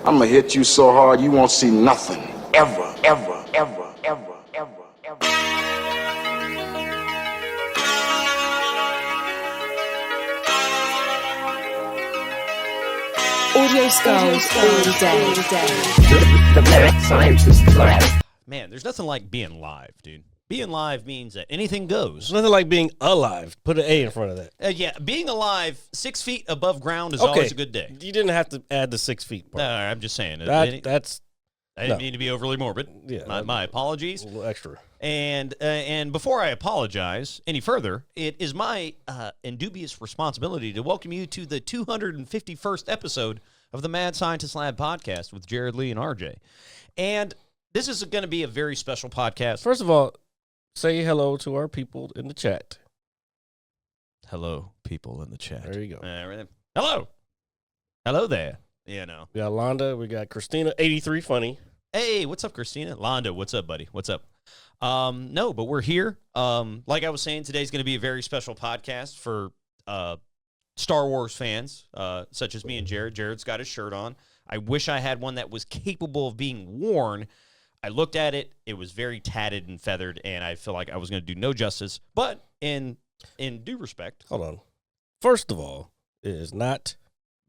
I'm gonna hit you so hard you won't see nothing. Ever, ever, ever, ever, ever, ever. Audio Skulls all day. The lyric scientist lab. Man, there's nothing like being live, dude. Being live means that anything goes. There's nothing like being alive. Put an A in front of that. Yeah, being alive 6 feet above ground is always a good day. You didn't have to add the 6 feet part. No, I'm just saying. That's I didn't mean to be overly morbid. Yeah, my apologies. A little extra. And before I apologize any further, it is my indubious responsibility to welcome you to the 251st episode of the Mad Scientist Lab podcast with Jared, Leigh, and RJ. And this is going to be a very special podcast. First of all, say hello to our people in the chat. Hello, people in the chat. There you go. Hello. Hello there. You know. We got Londa. We got Christina, 83 funny. Hey, what's up, Christina? Londa, what's up, buddy? What's up? No, but we're here. Like I was saying, today's going to be a very special podcast for Star Wars fans, such as me and Jared. Jared's got his shirt on. I wish I had one that was capable of being worn. I looked at it. It was very tatted and feathered, and I feel like I was going to do no justice. But in due respect. Hold on. First of all, it is not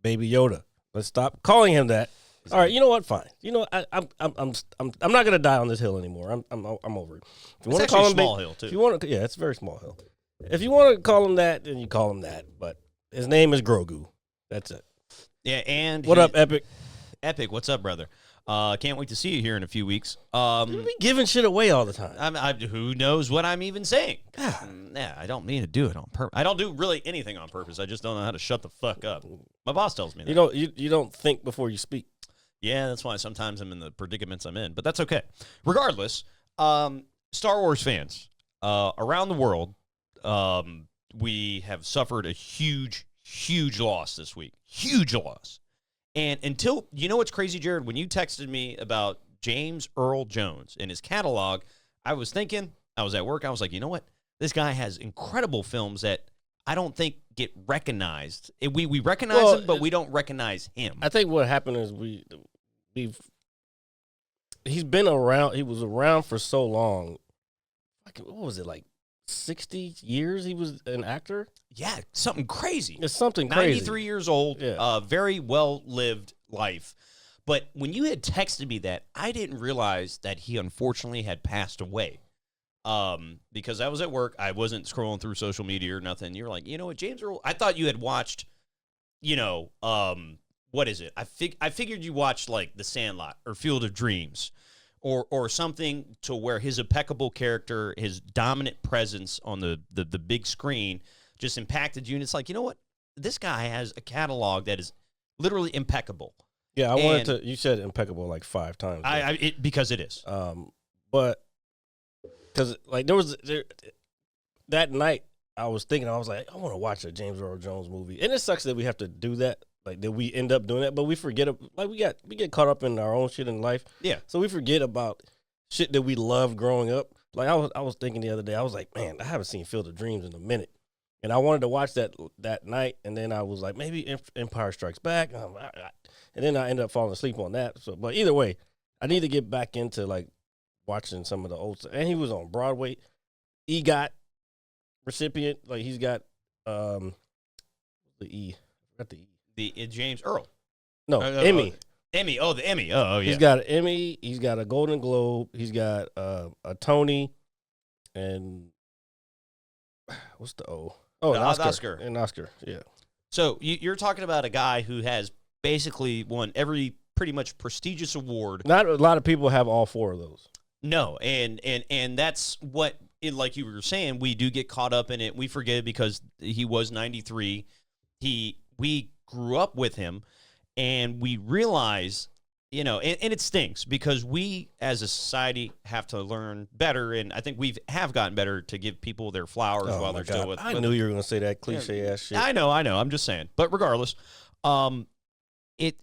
Baby Yoda. Let's stop calling him that. All right, you know what? Fine. You know, I'm not gonna die on this hill anymore. I'm over it. If you it's actually a small hill too. If you want to, yeah, it's a very small hill. If you want to call him that, then you call him that. But his name is Grogu. That's it. Yeah, and what up, Epic? Epic, what's up, brother? Can't wait to see you here in a few weeks. You be giving shit away all the time. Who knows what I'm even saying? Yeah. Yeah, I don't mean to do it on purpose. I don't do really anything on purpose. I just don't know how to shut the fuck up. My boss tells me that. You don't think before you speak. Yeah, that's why sometimes I'm in the predicaments I'm in, but that's okay. Regardless, Star Wars fans around the world, we have suffered a huge, huge loss this week. Huge loss. And until, you know what's crazy, Jared? When you texted me about James Earl Jones and his catalog, I was thinking, I was at work, I was like, you know what? This guy has incredible films that I don't think get recognized. We recognize him, but we don't recognize him. I think what happened is he's been around. He was around for so long. What was it, like 60 years he was an actor? Yeah, something crazy. It's something crazy. 93 years old, yeah. Very well-lived life. But when you had texted me that, I didn't realize that he unfortunately had passed away. Because I was at work. I wasn't scrolling through social media or nothing. You were like, you know what, James Earl, I thought you had watched, what is it? I figured you watched, like, The Sandlot or Field of Dreams. Or something to where his impeccable character, his dominant presence on the big screen just impacted you. And it's like, you know what? This guy has a catalog that is literally impeccable. Yeah, wanted to. You said impeccable like 5 times. Because it is. But because like that night, I was thinking, I was like, I want to watch a James Earl Jones movie, and it sucks that we have to do that. Like that we end up doing that, but we forget. Like we get caught up in our own shit in life. Yeah. So we forget about shit that we loved growing up. Like I was thinking the other day, I was like, man, I haven't seen Field of Dreams in a minute, and I wanted to watch that night. And then I was like, maybe Empire Strikes Back, and then I ended up falling asleep on that. So, but either way, I need to get back into like watching some of the old stuff. And he was on Broadway. EGOT recipient, like he's got the E. I forgot the E. The James Earl. No, Emmy. Emmy. Oh, the Emmy. Oh, yeah. He's got an Emmy. He's got a Golden Globe. He's got a Tony. And what's the O? Oh, an Oscar. An Oscar, yeah. So you're talking about a guy who has basically won every pretty much prestigious award. Not a lot of people have all 4 of those. No, and that's what, like you were saying, we do get caught up in it. We forget it because he was 93. We grew up with him, and we realize, and it stinks because we as a society have to learn better, and I think we have gotten better to give people their flowers while they're still with I knew you were going to say that cliche ass shit. I know. I'm just saying. But regardless, it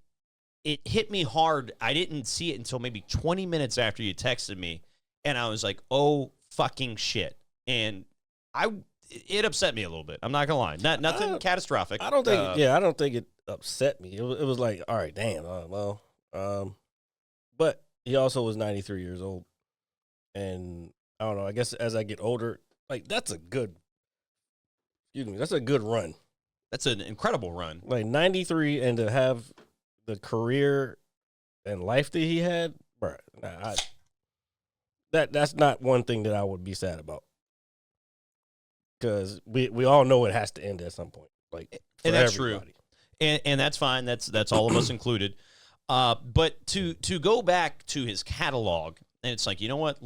hit me hard. I didn't see it until maybe 20 minutes after you texted me, and I was like, oh, fucking shit. And it upset me a little bit. I'm not gonna lie. Nothing catastrophic. I don't think. I don't think it upset me. It was like, all right, damn. Well, But he also was 93 years old. And I don't know, I guess as I get older, like that's a good run. That's an incredible run. Like 93 and to have the career and life that he had, bro. That's not one thing that I would be sad about. Because we all know it has to end at some point. Like, and that's everybody. True. And that's fine. That's all of us included. But to go back to his catalog, and it's like, you know what?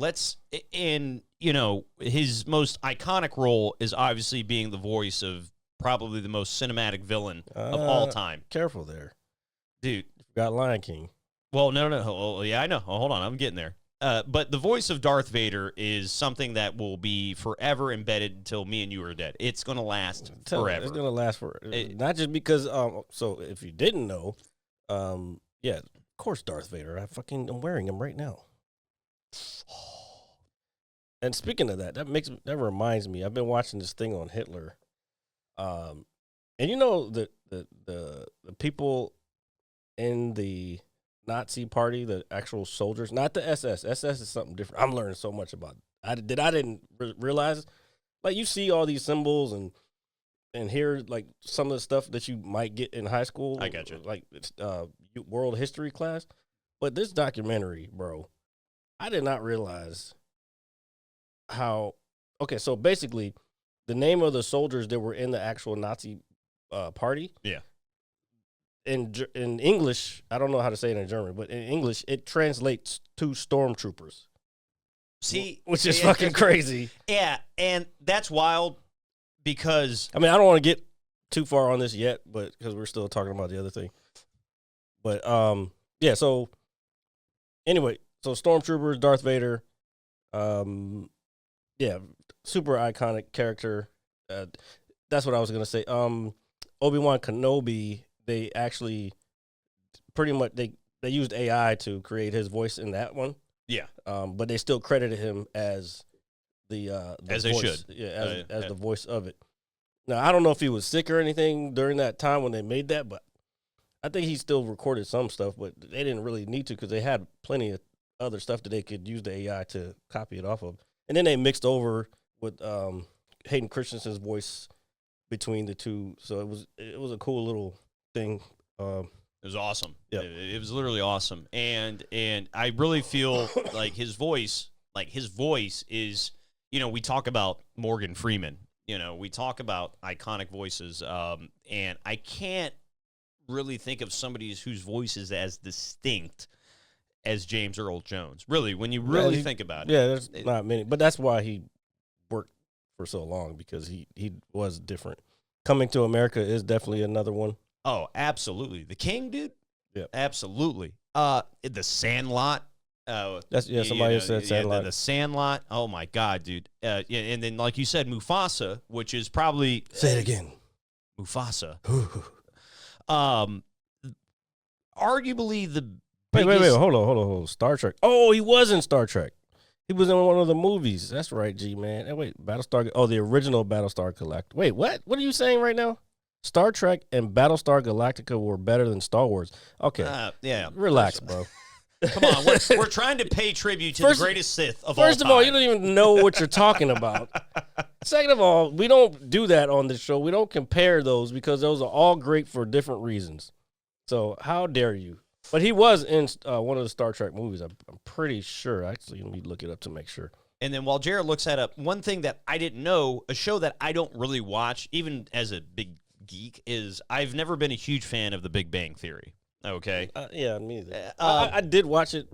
His most iconic role is obviously being the voice of probably the most cinematic villain of all time. Careful there. Dude. You forgot Lion King. Well, no. Oh, yeah, I know. Oh, hold on. I'm getting there. But the voice of Darth Vader is something that will be forever embedded until me and you are dead. It's going to last forever. It's going to last forever. Not just because, so if you didn't know, yeah, of course Darth Vader. I'm wearing him right now. And speaking of that reminds me, I've been watching this thing on Hitler. And you know the people in the Nazi party, the actual soldiers, not the SS. SS is something different. I'm learning so much about it. I didn't realize. Like, you see all these symbols and hear like some of the stuff that you might get in high school. I got you. Like world history class. But this documentary, bro, I did not realize how. Okay, so basically, the name of the soldiers that were in the actual Nazi party. Yeah. In English, I don't know how to say it in German, but in English, it translates to stormtroopers. See, which is fucking crazy. Yeah, and that's wild because I mean, I don't want to get too far on this yet, but because we're still talking about the other thing. But yeah. So anyway, so stormtroopers, Darth Vader, yeah, super iconic character. That's what I was gonna say. Obi-Wan Kenobi. They actually pretty much they used AI to create his voice in that one. Yeah. But they still credited him as the as voice. they should. Yeah, as the voice of it. Now, I don't know if he was sick or anything during that time when they made that, but I think he still recorded some stuff, but they didn't really need to because they had plenty of other stuff that they could use the AI to copy it off of. And then they mixed over with Hayden Christensen's voice between the two. So it was a cool little thing. It was awesome. Yeah, it was literally awesome, and I really feel like his voice is, we talk about Morgan Freeman, we talk about iconic voices, and I can't really think of somebody whose voice is as distinct as James Earl Jones. Really, when you really think about it. Yeah, there's not many, but that's why he worked for so long, because he was different. Coming to America is definitely another one. Oh, absolutely. The King, dude? Yeah. Absolutely. The Sandlot. Somebody said Sandlot. The Sandlot. Oh, my God, dude. And then, like you said, Mufasa, which is probably... Say it again. Mufasa. Arguably the Wait, biggest... hold on. Star Trek. Oh, he was in Star Trek. He was in one of the movies. That's right, G-Man. Hey, wait, Battlestar... Oh, the original Battlestar Galactica. Wait, what? What are you saying right now? Star Trek and Battlestar Galactica were better than Star Wars. Okay. Yeah. Relax, bro. Come on. We're trying to pay tribute to the greatest Sith of all time. First of all, you don't even know what you're talking about. Second of all, we don't do that on this show. We don't compare those because those are all great for different reasons. So how dare you? But he was in one of the Star Trek movies. I'm pretty sure. Actually, let me look it up to make sure. And then while Jared looks that up, one thing that I didn't know, a show that I don't really watch, even as a big geek, is I've never been a huge fan of The Big Bang Theory. Okay. Yeah, me either. I did watch it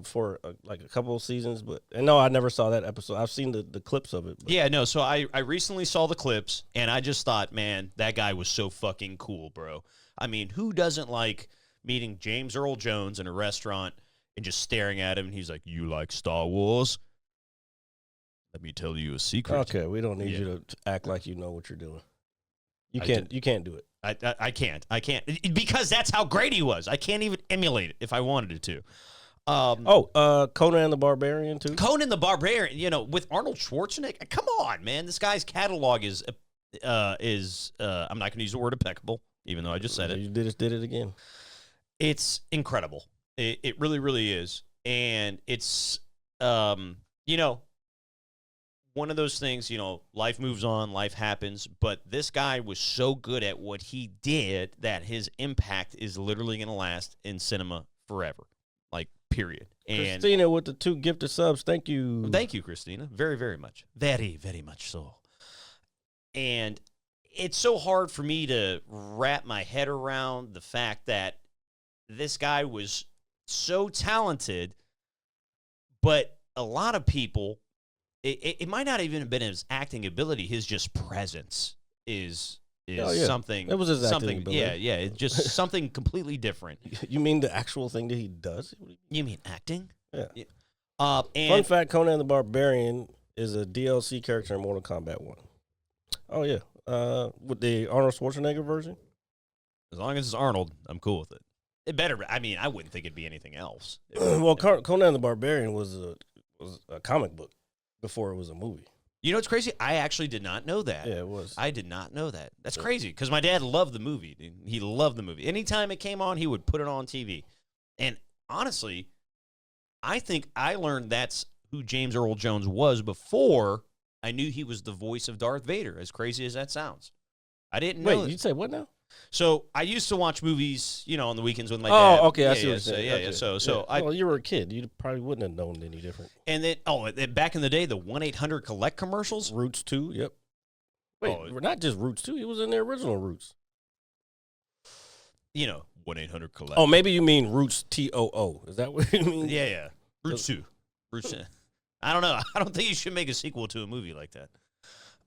for like a couple of seasons, but no, I never saw that episode. I've seen the clips of it. But. Yeah, no. So I recently saw the clips, and I just thought, man, that guy was so fucking cool, bro. I mean, who doesn't like meeting James Earl Jones in a restaurant and just staring at him, and he's like, "You like Star Wars? Let me tell you a secret." Okay, we don't need you to act like you know what you're doing. You can't do it. I can't because that's how great he was. I can't even emulate it if I wanted to. Conan the Barbarian too. Conan the Barbarian, with Arnold Schwarzenegger. Come on, man. This guy's catalog is I'm not going to use the word impeccable, even though I just said it. You did it again. It's incredible. It really, really is. And it's, you know, one of those things, you know, life moves on, life happens, but this guy was so good at what he did that his impact is literally going to last in cinema forever. Like, period. And Christina with the 2 gifted subs. Thank you. thank you, Christina. Very, very much. Very, very much so. And it's so hard for me to wrap my head around the fact that this guy was so talented, but a lot of people, it might not even have been his acting ability. His just presence is something. It was his acting something. ability. Yeah. It's just something completely different. You mean the actual thing that he does? You mean acting? Yeah. And Fun fact: Conan the Barbarian is a DLC character in Mortal Kombat 1. Oh yeah, with the Arnold Schwarzenegger version. as long as it's Arnold, I'm cool with it. It better. I mean, I wouldn't think it'd be anything else. Well, Conan the Barbarian was a comic book before it was a movie. You know what's crazy? I actually did not know that. Yeah, it was. I did not know that. That's crazy because my dad loved the movie. Dude. He loved the movie. Anytime it came on, he would put it on TV. And honestly, I think I learned that's who James Earl Jones was before I knew he was the voice of Darth Vader, as crazy as that sounds. I didn't know. Wait, you say what now? So I used to watch movies, you know, on the weekends with my dad. Oh, okay, I Yeah, see yeah, what you're so, saying. yeah, Okay. yeah. So I, well, you were a kid. You probably wouldn't have known any different. and then back in the day, the 1-800-COLLECT commercials. Roots 2, yep. Wait, we're not just Roots 2. It was in the original Roots. You know, 1-800-COLLECT. Oh, maybe you mean Roots TOO. Is that what you mean? Yeah. Roots 2. Roots 2. I don't know. I don't think you should make a sequel to a movie like that.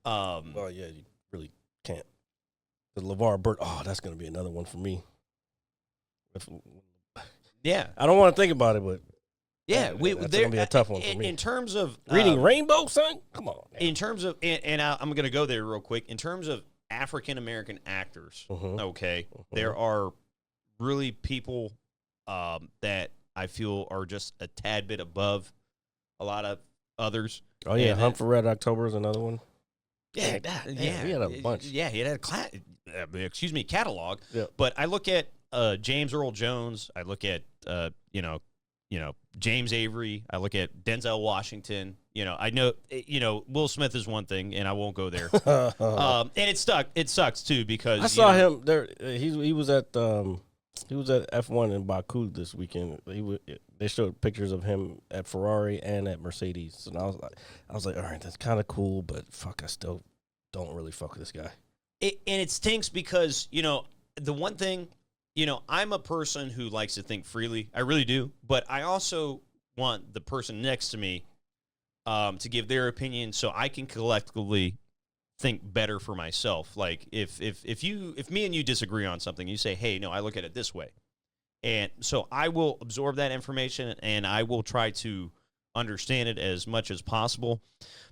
Oh, yeah, you really can't. The LeVar Burton. Oh, that's going to be another one for me. Yeah. I don't want to think about it, but Yeah. that's going to be a tough one for me. In terms of Reading Rainbow, son? Come on. Man. in terms of, and I'm going to go there real quick. In terms of African American actors, okay, there are really people that I feel are just a tad bit above a lot of others. Oh, yeah, And Hunt for Red October is another one. Yeah, he had a bunch. Yeah, he had a catalog. Yeah. But I look at James Earl Jones. I look at James Avery. I look at Denzel Washington. You know, I know Will Smith is one thing, and I won't go there. And it sucks too because I saw him there. He was at F1 in Baku this weekend. They showed pictures of him at Ferrari and at Mercedes, and I was like, all right, that's kind of cool, but fuck, I still don't really fuck with this guy. And it stinks because the one thing, I'm a person who likes to think freely. I really do, but I also want the person next to me to give their opinion so I can collectively think better for myself. Like if me and you disagree on something, you say, hey, no, I look at it this way. And so I will absorb that information and I will try to understand it as much as possible.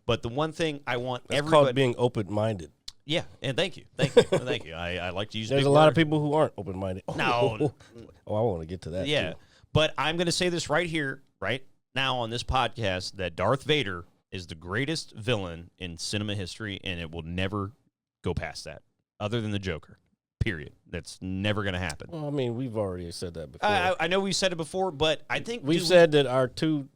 But the one thing I want That's everybody called being open-minded. Yeah, and thank you. Thank you. I like to use There's big a lot words. of people who aren't open-minded. No. Oh, I want to get to that. Yeah, too. but I'm going to say this right here, right now on this podcast, that Darth Vader is the greatest villain in cinema history, and it will never go past that, other than the Joker. Period. That's never going to happen. Well, I mean, we've already said that before. I know we said it before, but I think We've said that our two,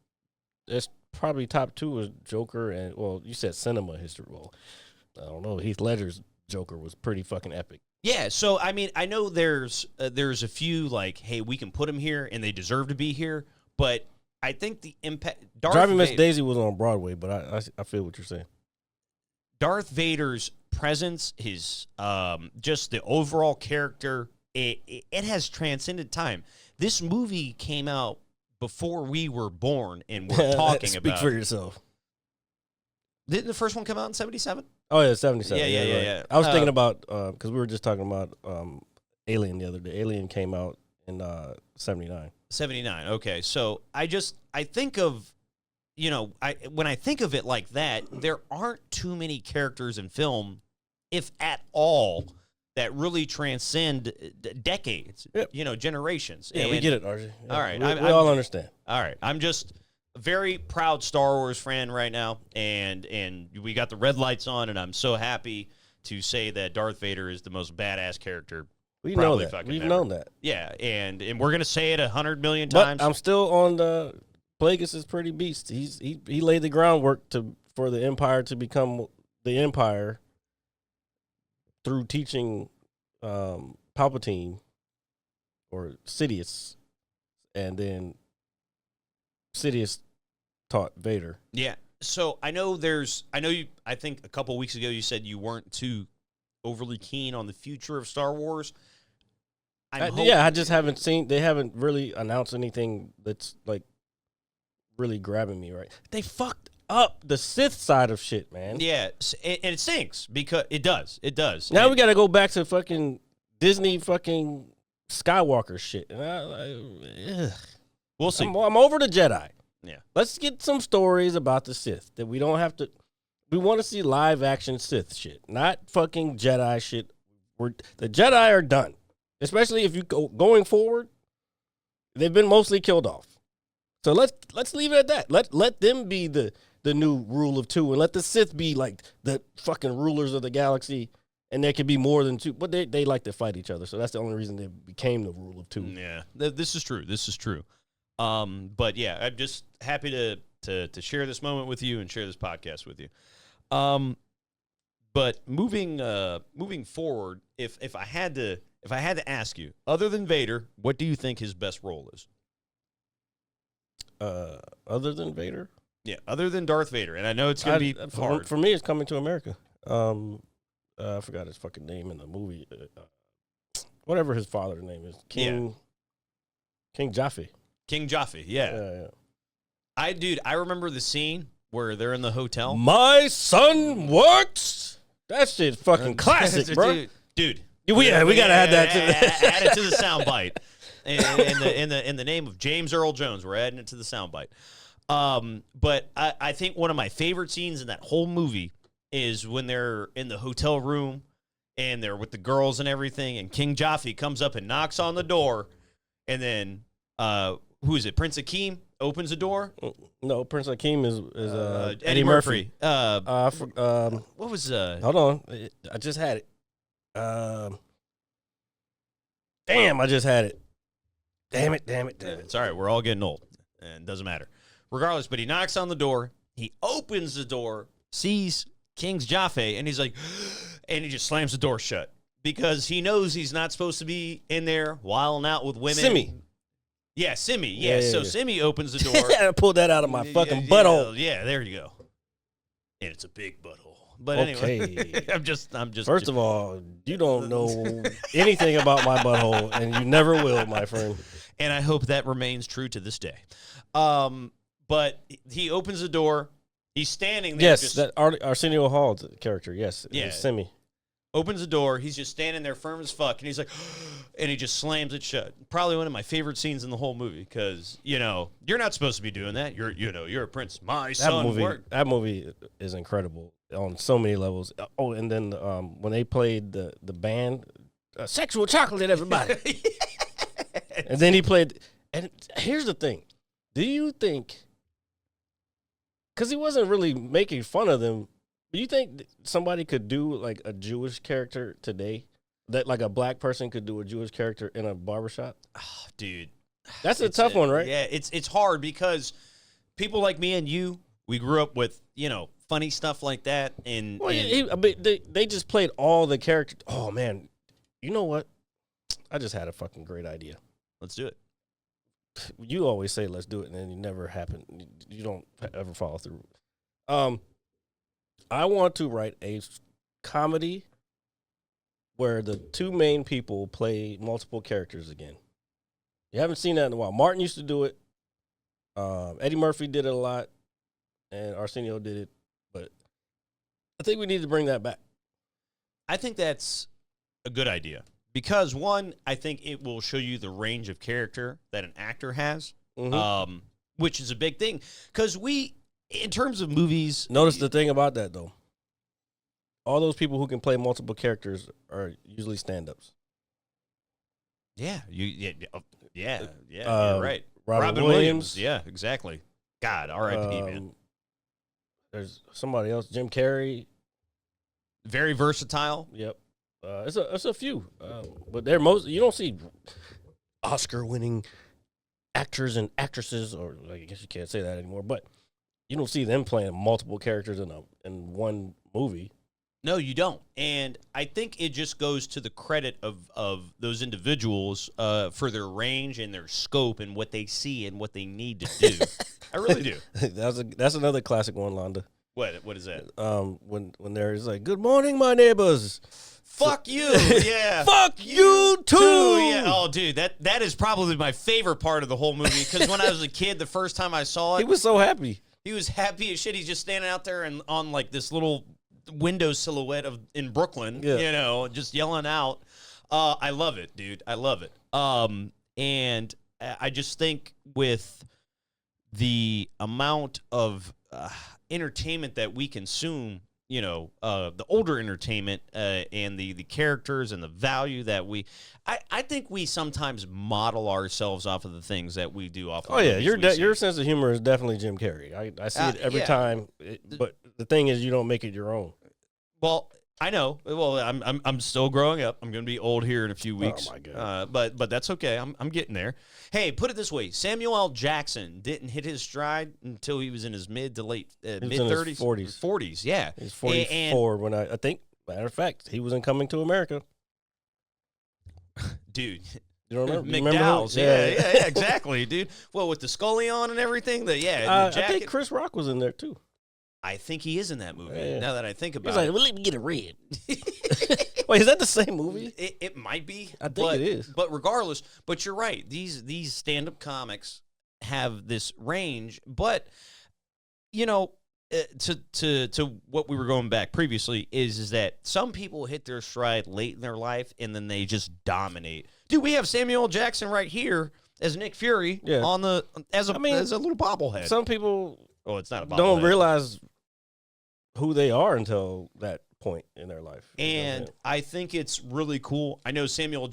it's probably top two is Joker and, well, you said cinema history. Well, I don't know. Heath Ledger's Joker was pretty fucking epic. Yeah, so I mean, I know there's a few like, hey, we can put them here and they deserve to be here, but I think the impact. Driving Miss Daisy was on Broadway, but I feel what you're saying. Darth Vader's presence, his just the overall character, it has transcended time. This movie came out before we were born, and we're talking Speak about. for yourself. Didn't the first one come out in 1977? Oh yeah, 77. Yeah. I was thinking about because we were just talking about Alien the other day. Alien came out in 79. 79. Okay, so I think of, when I think of it like that, there aren't too many characters in film, if at all, that really transcend decades, Yep. generations. Yeah, we get it, RJ. Yeah, All right, we all understand. All right, I'm just a very proud Star Wars fan right now, and we got the red lights on, and I'm so happy to say that Darth Vader is the most badass character We Probably know that. fucking We've never. known that. Yeah, and we're gonna say it 100 million But times. I'm still on the Plagueis is pretty beast. He laid the groundwork for the Empire to become the Empire through teaching Palpatine or Sidious, and then Sidious taught Vader. Yeah. So I know I think a couple weeks ago you said you weren't too overly keen on the future of Star Wars. I just haven't seen. They haven't really announced anything that's like really grabbing me. Right? They fucked up the Sith side of shit, man. Yeah, and it stinks because it does. It does. Now And- we got to go back to fucking Disney fucking Skywalker shit. And ugh. We'll see. I'm over the Jedi. Yeah. Let's get some stories about the Sith that we don't have to. We want to see live action Sith shit, not fucking Jedi shit. The Jedi are done, especially if you going forward. They've been mostly killed off, so let's leave it at that. Let them be the new rule of two, and let the Sith be like the fucking rulers of the galaxy. And there could be more than two, but they like to fight each other, so that's the only reason they became the rule of two. Yeah, this is true. This is true. But yeah, I'm just happy to share this moment with you and share this podcast with you. But moving forward, if I had to ask you, other than Vader, what do you think his best role is? Other than Vader, Yeah, other than Darth Vader, and I know it's gonna be hard. for me. It's Coming to America. I forgot his fucking name in the movie. Whatever his father's name is, King Jaffe. King Jaffe, yeah. I remember the scene where they're in the hotel. My son works. That shit's fucking classic, bro. Dude. We gotta add that to add it to the soundbite. In the name of James Earl Jones, we're adding it to the soundbite. But I think one of my favorite scenes in that whole movie is when they're in the hotel room and they're with the girls and everything, and King Jaffe comes up and knocks on the door, and then who is it? Prince Akeem opens the door. No, Prince Akeem is Eddie Murphy. What was Hold on, I just had it. Damn, I just had it. Damn it. It's all right. We're all getting old, and it doesn't matter. Regardless, but he knocks on the door. He opens the door, sees King's Jaffe, and he's like, and he just slams the door shut because he knows he's not supposed to be in there wilding out with women. Simi. Yeah, Simi. Yeah. So Simi opens the door. I pulled that out of my fucking butthole. Yeah, there you go. And it's a big butthole. But Okay. anyway, I'm just. First of all, you don't know anything about my butthole, and you never will, my friend. And I hope that remains true to this day. But he opens the door. He's standing there. Yes, that Arsenio Hall character. Yes, Yeah. Simi. Opens the door. He's just standing there firm as fuck. And he's like, and he just slams it shut. Probably one of my favorite scenes in the whole movie because, you're not supposed to be doing that. You're a prince. My son worked. That movie is incredible on so many levels. Oh, and then when they played the band, Sexual Chocolate, everybody. And then he played. And here's the thing. Do you think, because he wasn't really making fun of them, do you think somebody could do like a Jewish character today? That like a black person could do a Jewish character in a barbershop? Oh, dude. That's a tough one, right? Yeah, it's hard because people like me and you, we grew up with, funny stuff like that. And, they just played all the characters. Oh, man. You know what? I just had a fucking great idea. Let's do it. You always say let's do it, and then you never happen. You don't ever follow through. I want to write a comedy where the two main people play multiple characters again. You haven't seen that in a while. Martin used to do it. Eddie Murphy did it a lot, and Arsenio did it. But I think we need to bring that back. I think that's a good idea. Because, one, I think it will show you the range of character that an actor has, which is a big thing. Because in terms of movies... Notice the thing about that, though. All those people who can play multiple characters are usually stand-ups. Yeah. You're right. Robin Williams. Yeah, exactly. God, R.I.P., man. There's somebody else, Jim Carrey. Very versatile. Yep. It's a few, but they're most. You don't see Oscar-winning actors and actresses, or I guess you can't say that anymore. But you don't see them playing multiple characters in one movie. No, you don't. And I think it just goes to the credit of those individuals for their range and their scope and what they see and what they need to do. I really do. That's another classic one, Londa. What is that? When there's like, "Good morning, my neighbors." Fuck you. Yeah. Fuck you too. Yeah. Oh, dude, that is probably my favorite part of the whole movie because when I was a kid, the first time I saw it, He was so happy. he was happy as shit. He's just standing out there and on like this little window silhouette in Brooklyn, just yelling out. I love it, dude. I love it. And I just think with the amount of entertainment that we consume, the older entertainment and the characters and the value that I think we sometimes model ourselves off of the things that we do off of. Oh yeah, movies your sense of humor is definitely Jim Carrey. I see it every time, but the thing is, you don't make it your own. Well, I know. Well, I'm still growing up. I'm going to be old here in a few weeks. Oh my God. But that's okay. I'm getting there. Hey, put it this way: Samuel L. Jackson didn't hit his stride until he was in his mid to late mid 30s, 40s. Yeah, he's 44 when I think. Matter of fact, he was in Coming to America. Dude. You don't remember? McDowell's, yeah, exactly, dude. Well, with the Scully on and everything, I think Chris Rock was in there too. I think he is in that movie. Yeah. Now that I think about He's like, it, well, let me get a red. Wait, is that the same movie? It might be. I think it is. But regardless, but you're right. These stand-up comics have this range, but to what we were going back previously is that some people hit their stride late in their life and then they just dominate. Dude, we have Samuel L. Jackson right here as Nick Fury on as a little bobblehead. Some people it's not a bobblehead. don't realize who they are until that point in their life. And I think it's really cool. I know Samuel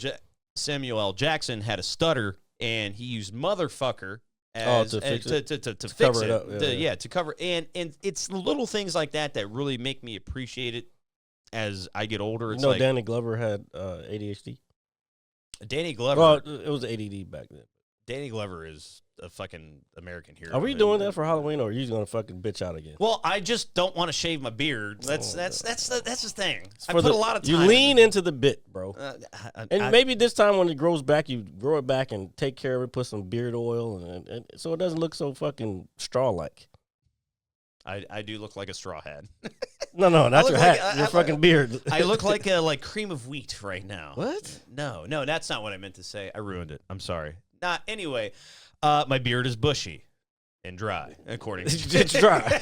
L. Jackson had a stutter, and he used motherfucker to fix it. To cover. And it's the little things like that that really make me appreciate it as I get older. It's Danny Glover had ADHD. Danny Glover. Well, it was ADD back then. Danny Glover is a fucking American hero. Are we doing that for Halloween, or are you gonna fucking bitch out again? Well, I just don't want to shave my beard. That's the thing. I put a lot of time. You lean into the bit, bro. Maybe this time when it grows back, you grow it back and take care of it. Put some beard oil, and so it doesn't look so fucking straw-like. I do look like a straw hat. No, not your hat. Your fucking beard. I look like cream of wheat right now. What? No, that's not what I meant to say. I ruined it. I'm sorry. Anyway, my beard is bushy and dry, according to it's dry.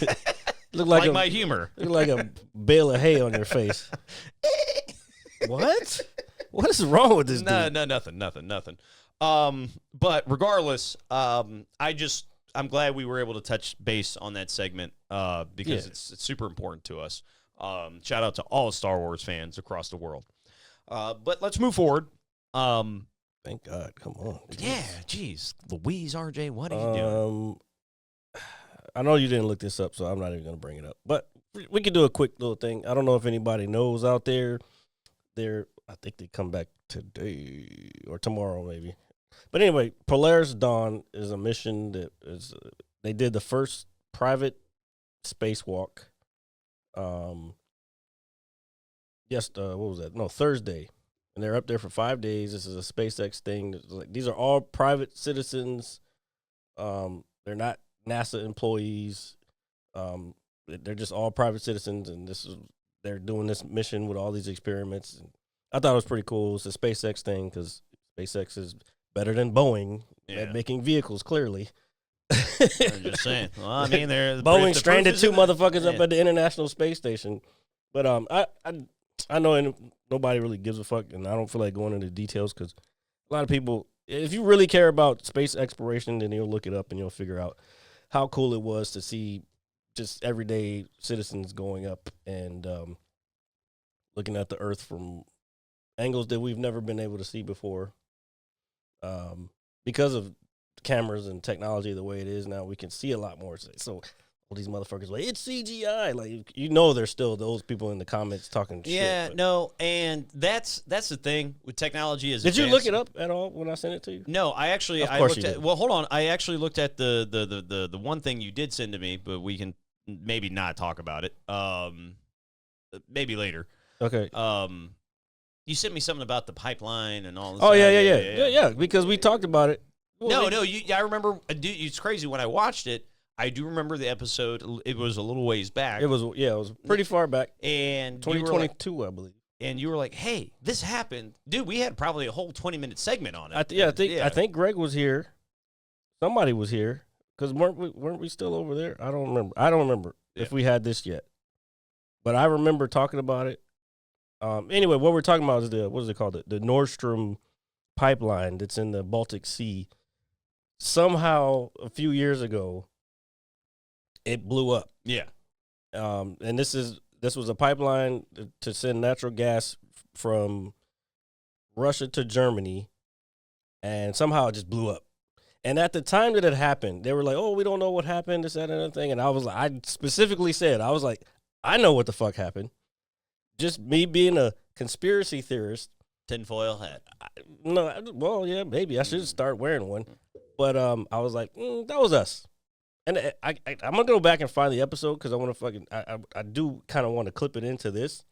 Look like my humor. Look like a bale of hay on your face. What? What is wrong with this dude? No, nothing. But regardless, I'm glad we were able to touch base on that segment because it's super important to us. Shout out to all Star Wars fans across the world. But let's move forward. Thank God. Come on. Yeah, geez. Louise, RJ, what are you doing? I know you didn't look this up, so I'm not even going to bring it up. But we could do a quick little thing. I don't know if anybody knows out there. I think they come back today or tomorrow maybe. But anyway, Polaris Dawn is a mission that is they did the first private spacewalk. Thursday. And they're up there for 5 days. This is a SpaceX thing. These are all private citizens. They're not NASA employees. They're just all private citizens, and they're doing this mission with all these experiments. And I thought it was pretty cool. It's a SpaceX thing because SpaceX is better than Boeing at making vehicles. Clearly, I'm just saying. Well, I mean, Boeing stranded two motherfuckers up at the International Space Station. But I know nobody really gives a fuck, and I don't feel like going into details because a lot of people, if you really care about space exploration, then you'll look it up and you'll figure out how cool it was to see just everyday citizens going up and looking at the Earth from angles that we've never been able to see before. Because of cameras and technology the way it is now, we can see a lot more. So all these motherfuckers like it's CGI. Like you know, there's still those people in the comments talking shit. Yeah, but- no, and that's the thing with technology. Is Did you look it up at all when I sent it to you? No, I actually Of I course looked you at. did. Well, hold on. I actually looked at the one thing you did send to me, but we can maybe not talk about it. Maybe later. Okay. You sent me something about the pipeline and all this. Oh yeah. Because we talked about it. Well, No, I remember. Dude, it's crazy when I watched it. I do remember the episode. It was a little ways back. It was pretty far back. And you were like, 2022, I believe. and you were like, "Hey, this happened, dude." We had probably a whole 20-minute segment on it. I think Greg was here. Somebody was here because weren't we still over there? I don't remember if we had this yet, but I remember talking about it. Anyway, what we're talking about is what is it called? The Nord Stream pipeline that's in the Baltic Sea. Somehow, a few years ago, it blew up. Yeah. And this was a pipeline to send natural gas from Russia to Germany, and somehow it just blew up. And at the time that it happened, they were like, "Oh, we don't know what happened, this, that, and other thing." And I specifically said, I was like, "I know what the fuck happened." Just me being a conspiracy theorist. Tinfoil hat. Well, yeah, maybe I should start wearing one. But I was like, that was us. And I'm gonna go back and find the episode because I want to I do kind of want to clip it into this,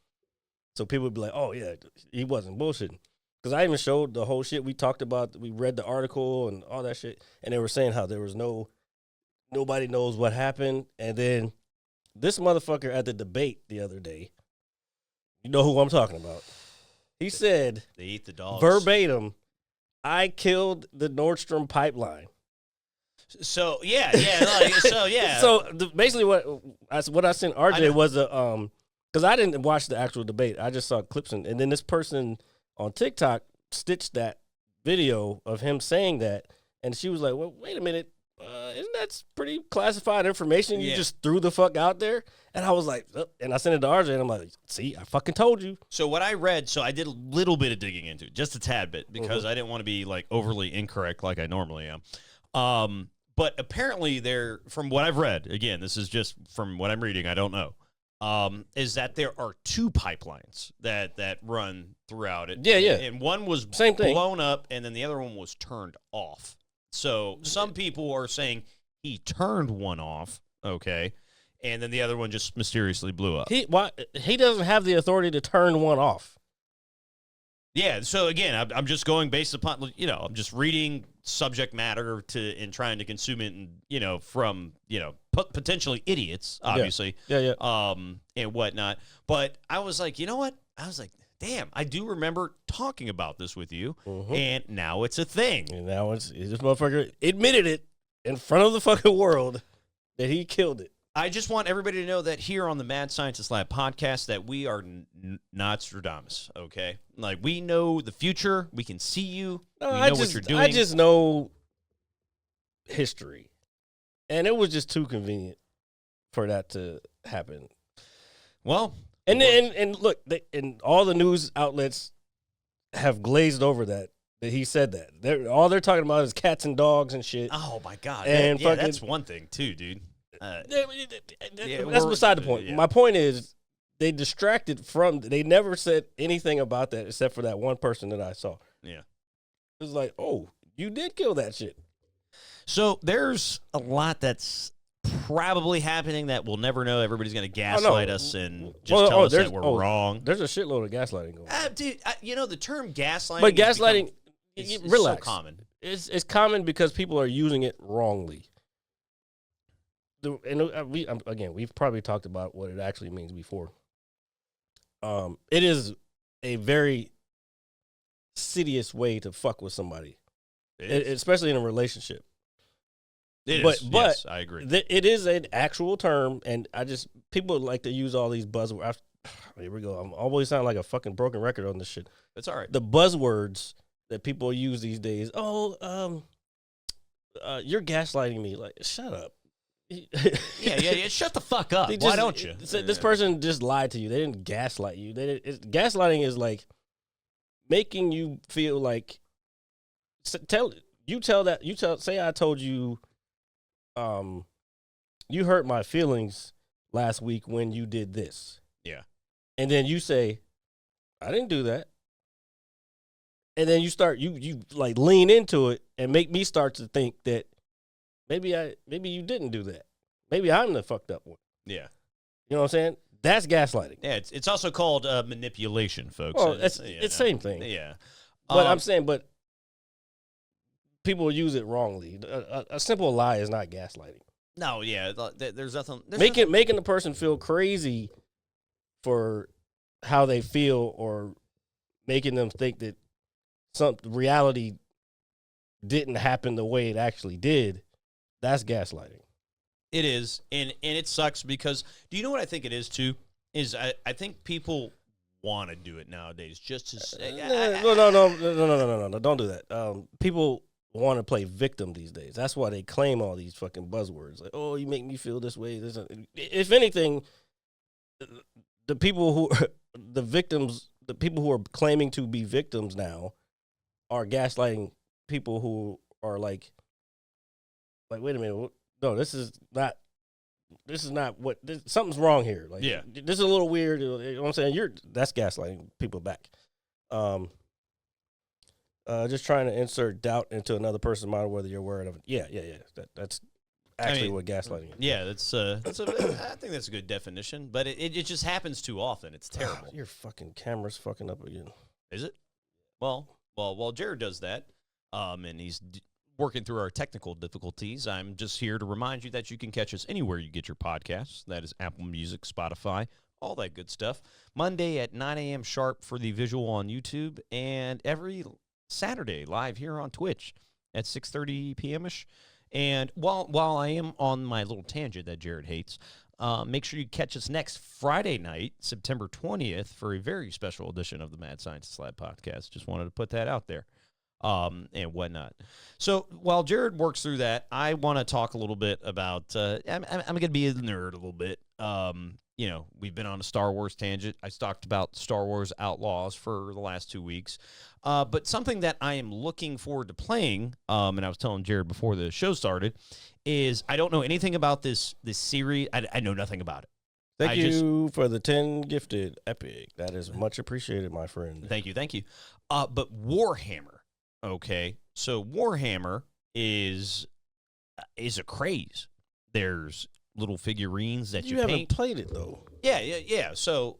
so people would be like, "Oh yeah, he wasn't bullshitting." Because I even showed the whole shit we talked about. We read the article and all that shit, and they were saying how there was nobody knows what happened. And then this motherfucker at the debate the other day, you know who I'm talking about. He said, They eat the dogs. verbatim, "I killed the Nord Stream pipeline." So yeah. So basically, what I sent RJ was because I didn't watch the actual debate. I just saw clips, and then this person on TikTok stitched that video of him saying that, and she was like, "Well, wait a minute, isn't that pretty classified information you just threw the fuck out there?" And I was like, and I sent it to RJ, and I'm like, "See, I fucking told you." So what I read, so I did a little bit of digging into it, just a tad bit, because I didn't want to be like overly incorrect like I normally am. But apparently from what I've read, again, this is just from what I'm reading, I don't know, is that there are two pipelines that run throughout it. Yeah. And one was Same thing. blown up, and then the other one was turned off. So some people are saying he turned one off, okay, and then the other one just mysteriously blew up. He doesn't have the authority to turn one off. Yeah, so again, I'm just going based upon, I'm just reading subject matter and trying to consume it, and, from, potentially idiots, obviously. Yeah. And whatnot. But I was like, you know what? I was like, damn, I do remember talking about this with you, and now it's a thing. And now this motherfucker admitted it in front of the fucking world that he killed it. I just want everybody to know that here on the Mad Scientist Lab podcast that we are Nostradamus, okay? Like, we know the future. We can see you. We know what you're doing. I just know history. And it was just too convenient for that to happen. Well, and look, and all the news outlets have glazed over that he said that. All they're talking about is cats and dogs and shit. oh, my God. And yeah, fucking- that's one thing, too, dude. That's beside the point. Yeah. My point is they distracted they never said anything about that except for that one person that I saw. Yeah. It was like, oh, you did kill that shit. So there's a lot that's probably happening that we'll never know. Everybody's going to gaslight us and just tell us that we're wrong. There's a shitload of gaslighting going on. Dude, the term gaslighting. But gaslighting, is relax. so common. It's common because people are using it wrongly. We've probably talked about what it actually means before. It is a very insidious way to fuck with somebody, especially in a relationship. But yes, I agree. It is an actual term, and people like to use all these buzzwords. Here we go. I'm always sounding like a fucking broken record on this shit. That's all right. The buzzwords that people use these days. Oh, you're gaslighting me. Like, shut up. yeah. Shut the fuck up. Why don't you? This person just lied to you. They didn't gaslight you. Gaslighting is like making you feel like say I told you you hurt my feelings last week when you did this. Yeah. And then you say, I didn't do that. And then you start, you like lean into it and make me start to think that maybe you didn't do that. Maybe I'm the fucked up one. Yeah. You know what I'm saying? That's gaslighting. Yeah, it's also called manipulation, folks. Well, it's same thing. Yeah. But I'm saying, but people use it wrongly. A simple lie is not gaslighting. No, yeah. There's nothing. Making the person feel crazy for how they feel, or making them think that some reality didn't happen the way it actually did, that's gaslighting. It is, and it sucks because do you know what I think it is too? Is I think people want to do it nowadays just to say. No, don't do that. People want to play victim these days. That's why they claim all these fucking buzzwords. Like, oh, you make me feel this way. If anything, the people who the victims, the people who are claiming to be victims now, are gaslighting people who are like, wait a minute, no, this is not what, something's wrong here. Like, yeah, this is a little weird. You know what I'm saying? That's gaslighting people back. Just trying to insert doubt into another person's mind, whether you're aware of it. Yeah. That's actually what gaslighting is. Yeah, I think that's a good definition, but it just happens too often. It's terrible. Your fucking camera's fucking up again. Is it? Well, while Jared does that, and he's working through our technical difficulties, I'm just here to remind you that you can catch us anywhere you get your podcasts. That is Apple Music, Spotify, all that good stuff. Monday at 9 a.m. sharp for the visual on YouTube, and every Saturday live here on Twitch at 6:30 p.m.ish. And while I am on my little tangent that Jared hates, make sure you catch us next Friday night, September 20th, for a very special edition of the Mad Scientist Lab podcast. Just wanted to put that out there. And whatnot. So while Jared works through that, I want to talk a little bit about, I'm going to be a nerd a little bit. We've been on a Star Wars tangent. I talked about Star Wars Outlaws for the last 2 weeks. But something that I am looking forward to playing, and I was telling Jared before the show started, is I don't know anything about this series. I know nothing about it. Thank you for the 10 gifted epic. That is much appreciated, my friend. Thank you. But Warhammer. Okay, so Warhammer is a craze. There's little figurines that you paint. Haven't played it though. Yeah. So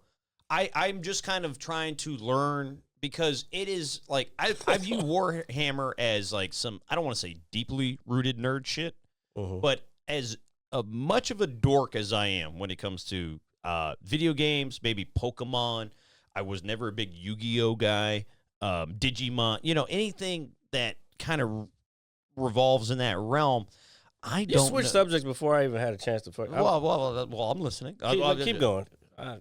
I'm just kind of trying to learn, because it is like I view Warhammer as like some, I don't want to say deeply rooted nerd shit, but as much of a dork as I am when it comes to video games, maybe Pokemon. I was never a big Yu-Gi-Oh guy. Digimon, anything that kind of revolves in that realm. You switched subjects before I even had a chance to fuck. Well, I'm listening. Keep going. I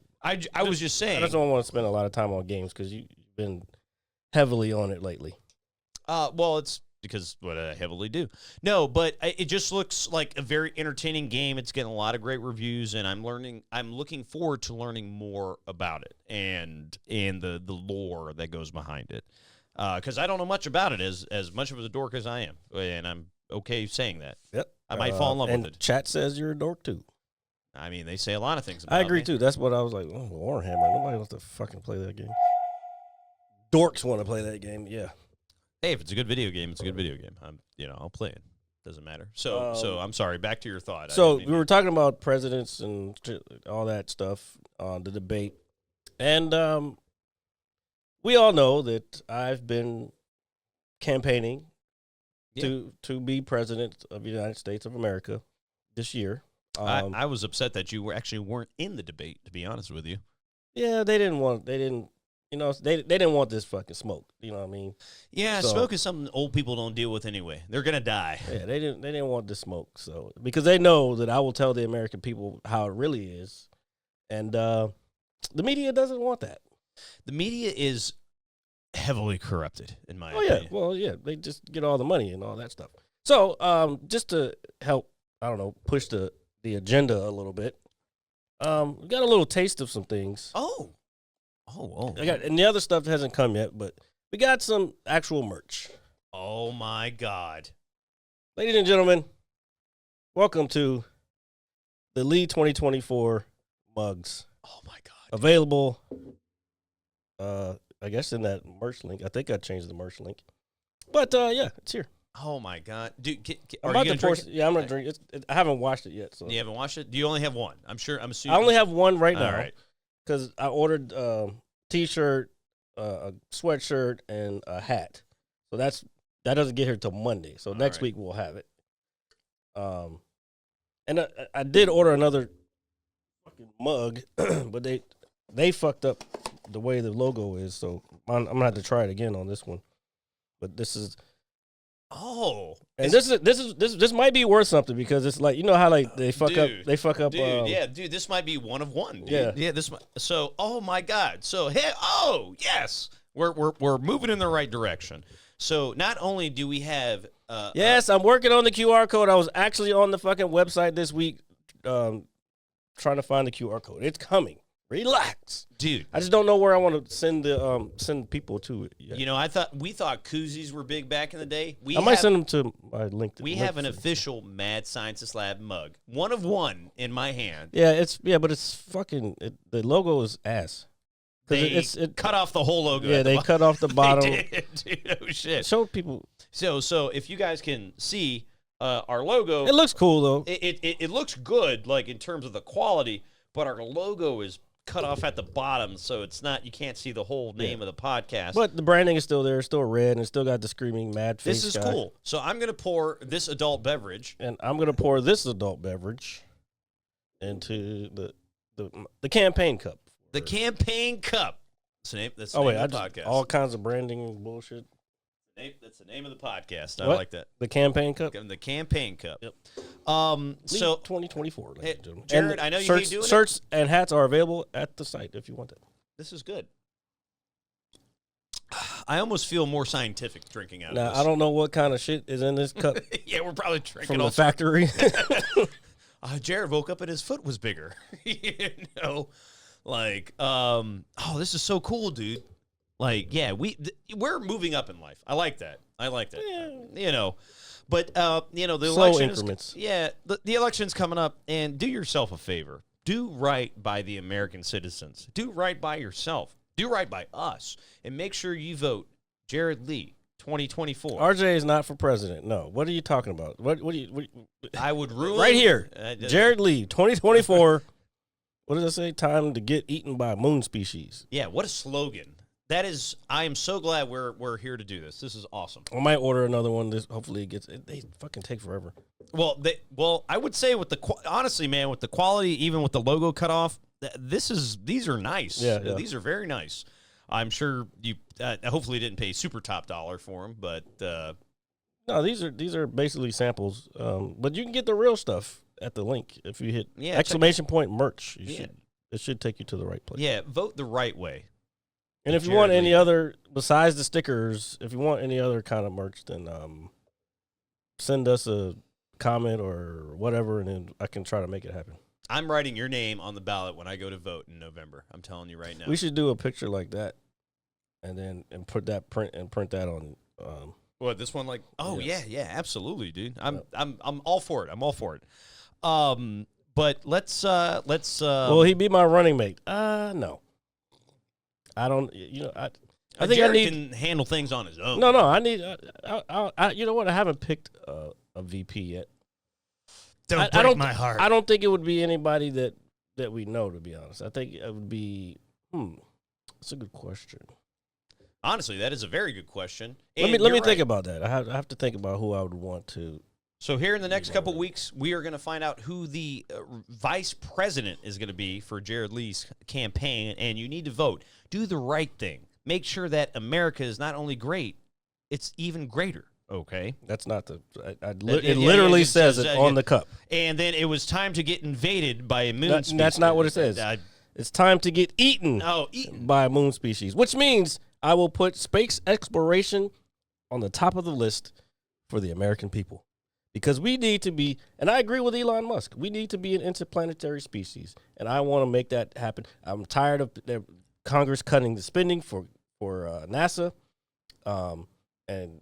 was just saying. I just don't want to spend a lot of time on games because you've been heavily on it lately. It's because what I heavily do. No, but it just looks like a very entertaining game. It's getting a lot of great reviews, and I'm looking forward to learning more about it and the lore that goes behind it. Because I don't know much about it as much of a dork as I am, and I'm okay saying that. Yep. I might fall in love with it. Chat says you're a dork too. I mean, they say a lot of things about I agree me. too. That's what I was like, Warhammer. Nobody wants to fucking play that game. Dorks want to play that game, yeah. Hey, if it's a good video game, it's a good video game. I'll play it. Doesn't matter. So I'm sorry. Back to your thought. So we were talking about presidents and all that stuff on the debate, and we all know that I've been campaigning to be president of the United States of America this year. I was upset that you weren't in the debate, to be honest with you. Yeah, they didn't want this fucking smoke. You know what I mean? Yeah, so, smoke is something old people don't deal with anyway. They're gonna die. Yeah, they didn't want this smoke. So because they know that I will tell the American people how it really is, and the media doesn't want that. The media is heavily corrupted, in my opinion. Yeah, well, yeah, they just get all the money and all that stuff. So just to help, I don't know, push the agenda a little bit, we got a little taste of some things. Oh. And the other stuff hasn't come yet, but we got some actual merch. Oh my God. Ladies and gentlemen, welcome to the Leigh 2024 mugs Oh my god. available. I guess in that merch link. I think I changed the merch link. But yeah, it's here. Oh my god, dude! I'm Are about you to gonna pour. drink it? Yeah, I'm gonna drink it. I haven't watched it yet, so You haven't watched it? Do you only have one? I'm assuming. I only have one right All now right. because I ordered t-shirt, a sweatshirt, and a hat. So that doesn't get here till Monday. So next right. week we'll have it. And I did order another fucking mug, but they fucked up the way the logo is. So I'm gonna have to try it again on this one. But this is. Oh, And this might be worth something because it's like, you know how like they fuck up dude. Yeah, dude, this might be one of one. Dude. Yeah. Yeah. So, oh my god. So, hey, oh yes, we're moving in the right direction. So, not only do we have, yes, I'm working on the QR code. I was actually on the fucking website this week, trying to find the QR code. It's coming. Relax, dude. I just don't know where I want to send people to it yet. You know, we thought koozies were big back in the day. I might send them to my LinkedIn. We have an official Mad Scientist Lab mug, one of one in my hand. Yeah, but it's fucking. The logo is ass. They cut off the whole logo. Yeah, they cut off the bottom. They did, dude, oh shit. Show people. So if you guys can see our logo, It looks cool though. It looks good, like in terms of the quality, but our logo is cut off at the bottom, so it's not. You can't see the whole name of the podcast. But the branding is still there, it's still red, and it's still got the screaming mad face. This is guy. cool. So I'm gonna pour this adult beverage, And I'm gonna pour this adult beverage into the campaign cup. the campaign cup. That's the Oh name wait, of I the just podcast. all kinds of branding and bullshit. That's the name of the podcast. I What? like that. The campaign cup. The campaign cup. Yep. So 2024. ladies Hey, and gentlemen. Jared, And I know you shirts, hate doing it. shirts and hats are available at the site if you want it. this is good. I almost feel more scientific drinking out Now of I don't know what kind of shit is in this cup this. Yeah, we're probably drinking from all the factory. Jared woke up and his foot was bigger. You know, like, this is so cool, dude. Like, yeah, we're moving up in life. I like that. You know, but the Slow election increments. the election's coming up, and do yourself a favor. Do right by the American citizens. Do right by yourself. Do right by us, and make sure you vote Jared Leigh 2024. RJ is not for president. No. What are you talking about? What do you I would ruin right here. Jared Leigh 2024. What does it say? Time to get eaten by moon species. Yeah, what a slogan. That is, I am so glad we're here to do this. This is awesome. I might order another one. Hopefully it gets. They fucking take forever. Well, I would say honestly, man, with the quality, even with the logo cut off, these are nice. Yeah. These are very nice. I'm sure you hopefully didn't pay super top dollar for them, but No, these are basically samples. But you can get the real stuff at the link if you hit exclamation point merch. It should take you to the right place. Yeah, vote the right way. And if you want any other besides the stickers, if you want any other kind of merch, then send us a comment or whatever, and then I can try to make it happen. I'm writing your name on the ballot when I go to vote in November. I'm telling you right now. We should do a picture like that, and print that on. What, this one? Like, oh Yes. yeah, absolutely, dude. I'm all for it. I'm all for it. But let's. Will he be my running mate? No. I don't. I think Jared I need. can handle things on his own. No. I need. You know what? I haven't picked a VP yet. Don't I break my heart. I don't think it would be anybody that we know. To be honest, I think it would be. That's a good question. Honestly, that is a very good question. Let And me you're think right. about that. I have to think about who I would want to. So here in the next couple weeks, we are going to find out who the vice president is going to be for Jared Leigh's campaign, and you need to vote. Do the right thing. Make sure that America is not only great, it's even greater. Okay. That's not the. It yeah, literally it says says, it on the cup. And then it was time to get invaded by a moon species. That's not what it says. It's time to get eaten. Eaten by a moon species, which means I will put space exploration on the top of the list for the American people. Because we need to be, and I agree with Elon Musk, we need to be an interplanetary species, and I want to make that happen. I'm tired of Congress cutting the spending for NASA, and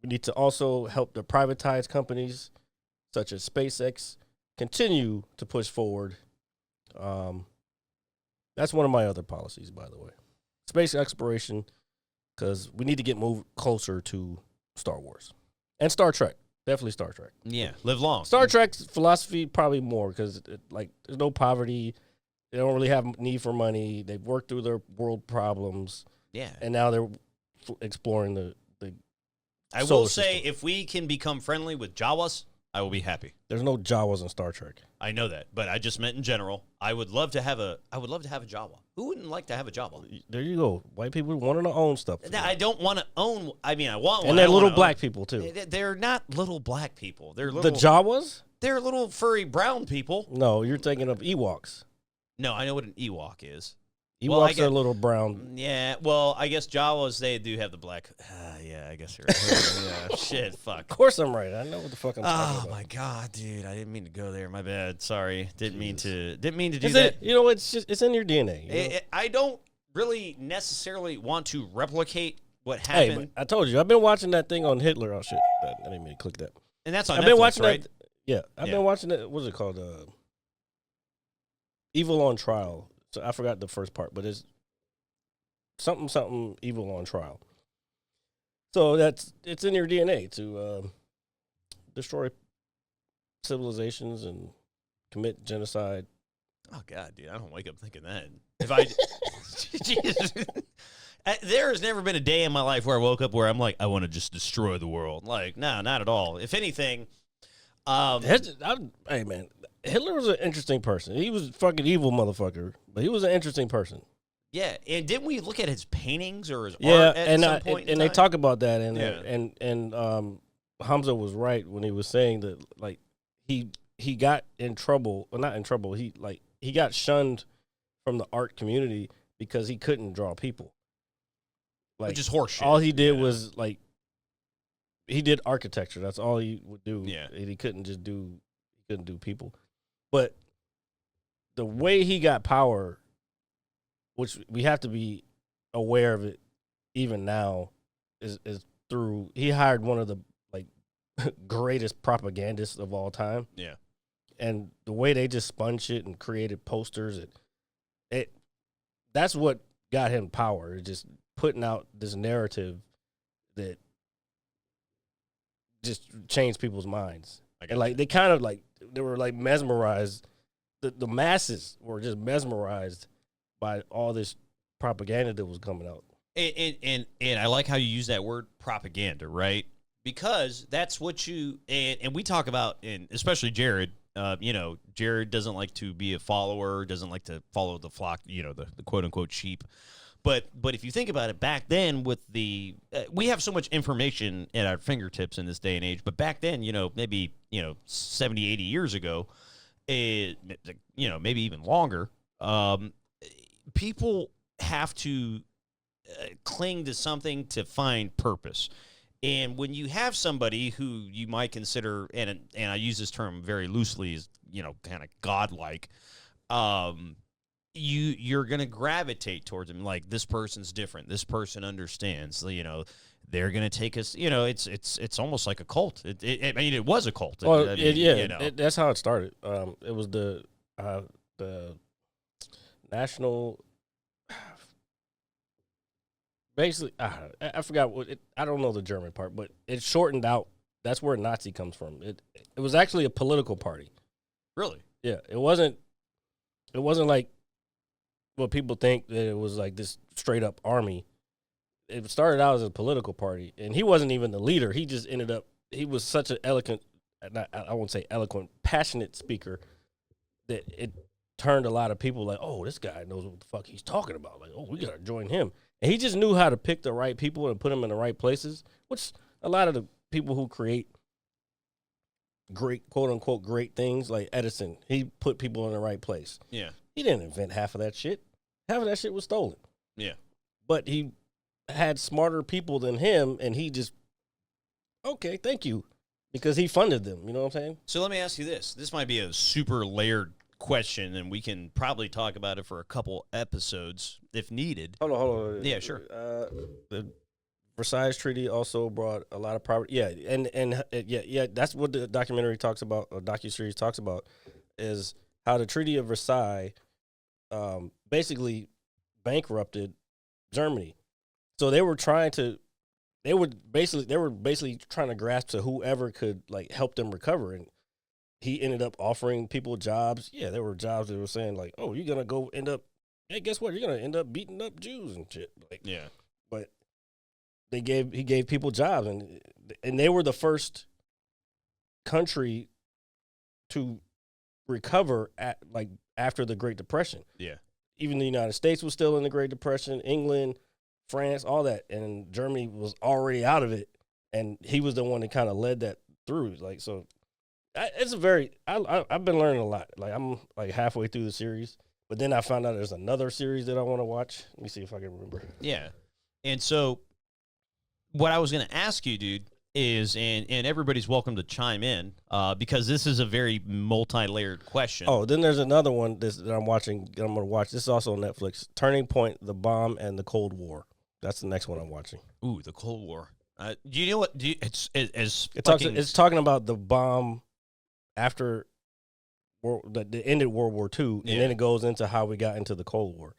we need to also help the privatized companies such as SpaceX continue to push forward. That's one of my other policies, by the way. Space exploration, because we need to get moved closer to Star Wars and Star Trek. Definitely Star Trek. Yeah, live long. Star Trek's philosophy probably more because there's no poverty. They don't really have need for money. They've worked through their world problems. Yeah. And now they're exploring the I solar will say, system. if we can become friendly with Jawas, I will be happy. There's no Jawas in Star Trek. I know that, but I just meant in general. I would love to have a Jawa. Who wouldn't like to have a Jawa? There you go. White people wanting to own stuff. I don't want to own. I mean, I want one. And they're I don't little wanna black own. people too. They're not little black people. They're The little. Jawas? They're little furry brown people. No, you're thinking of Ewoks. No, I know what an Ewok is. Ewoks Well, I are get- little brown. Yeah, well, I guess Jawas, they do have the black. Yeah, I guess you're right. Yeah, shit, fuck. Of course I'm right. I know what the fuck I'm talking Oh about. my god, dude! I didn't mean to go there. My bad. Sorry. Didn't mean to do Is that. it, you know, it's in your DNA. You know? I don't really necessarily want to replicate what Hey, happened, but I told you, I've been watching that thing on Hitler. Oh shit, I didn't mean to click that. and that's on I've Netflix, been watching right? that. Yeah, I've Yeah. been watching it. What's it called? Evil on Trial. So I forgot the first part, but it's something evil on trial. So it's in your DNA to destroy civilizations and commit genocide. Oh god, dude! I don't wake up thinking that. If I, Jesus. There has never been a day in my life where I woke up where I'm like, I want to just destroy the world. Like, no, not at all. If anything, Hey man, Hitler was an interesting person. He was a fucking evil motherfucker, but he was an interesting person. yeah. And didn't we look at his paintings or his Yeah, art at and some point? in and they time? talk about that, and Yeah. Hamza was right when he was saying that, like, he got in trouble, well, not in trouble. He got shunned from the art community because he couldn't draw people. Like, Which is horseshit. all he did Yeah. was like he did architecture. That's all he would do. Yeah. And he couldn't do people. But the way he got power, which we have to be aware of it even now, is through he hired one of the like greatest propagandists of all time. Yeah. And the way they just spun shit and created posters, that's what got him power. It just putting out this narrative that just changed people's minds. And like they kind of like they were like mesmerized. The masses were just mesmerized by all this propaganda that was coming out. And I like how you use that word propaganda, right? Because that's what you and we talk about, and especially Jared. Jared doesn't like to be a follower, doesn't like to follow the flock, the quote unquote sheep. But if you think about it, back then with the we have so much information at our fingertips in this day and age. But back then, maybe 70, 80 years ago, maybe even longer, people have to cling to something to find purpose. And when you have somebody who you might consider, and I use this term very loosely, as kind of godlike, you're gonna gravitate towards them. Like, this person's different. This person understands. They're gonna take us. It's almost like a cult. It was a cult. Well, I mean, that's how it started. It was the national. Basically, I forgot what I don't know the German part, but it shortened out. That's where Nazi comes from. It was actually a political party. Really? Yeah, it wasn't like what people think that it was like this straight up army. It started out as a political party, and he wasn't even the leader. He just ended up. He was such an eloquent, I won't say eloquent, passionate speaker that it turned a lot of people like, oh, this guy knows what the fuck he's talking about. Like, oh, we gotta join him. And he just knew how to pick the right people and put them in the right places, which a lot of the people who create great, quote unquote, great things, like Edison, he put people in the right place. Yeah. He didn't invent half of that shit. Half of that shit was stolen. Yeah. But he had smarter people than him, and he just, okay, thank you, because he funded them. You know what I'm saying? So let me ask you this. This might be a super layered question, and we can probably talk about it for a couple episodes if needed. Hold on. Yeah, sure. Versailles Treaty also brought a lot of property. Yeah, and yeah, that's what the documentary talks about, or docuseries talks about, is how the Treaty of Versailles basically bankrupted Germany. So they were basically trying to grasp to whoever could like help them recover, and he ended up offering people jobs. Yeah, there were jobs that were saying like, "Oh, you're gonna go end up, hey, guess what? You're gonna end up beating up Jews and shit." Like, Yeah. but he gave people jobs, and they were the first country to recover after the Great Depression. Yeah. Even the United States was still in the Great Depression, England, France, all that, and Germany was already out of it, and he was the one that kind of led that through. Like, so it's a very I've been learning a lot. Like, I'm like halfway through the series, but then I found out there's another series that I want to watch. Let me see if I can remember. Yeah. And so what I was going to ask you, dude, is, and everybody's welcome to chime in, because this is a very multi-layered question. Oh, then there's another one that I'm watching. I'm going to watch. This is also on Netflix. Turning Point: The Bomb and the Cold War. That's the next one I'm watching. Ooh, the Cold War. Do you know what? It's talking about the bomb after that ended World War II, and then it goes into how we got into the Cold War.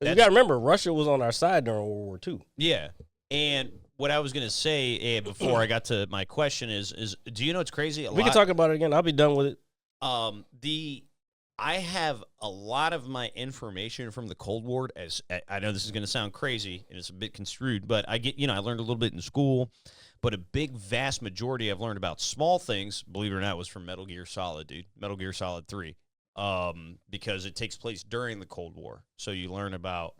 You got to remember, Russia was on our side during World War II. Yeah, and what I was going to say before I got to my question is do you know what's crazy? We can talk about it again. I'll be done with it. I have a lot of my information from the Cold War. As I know this is going to sound crazy and it's a bit construed, but I learned a little bit in school, but a big vast majority I've learned about small things, believe it or not, was from Metal Gear Solid, dude. Metal Gear Solid 3. Because it takes place during the Cold War. So you learn about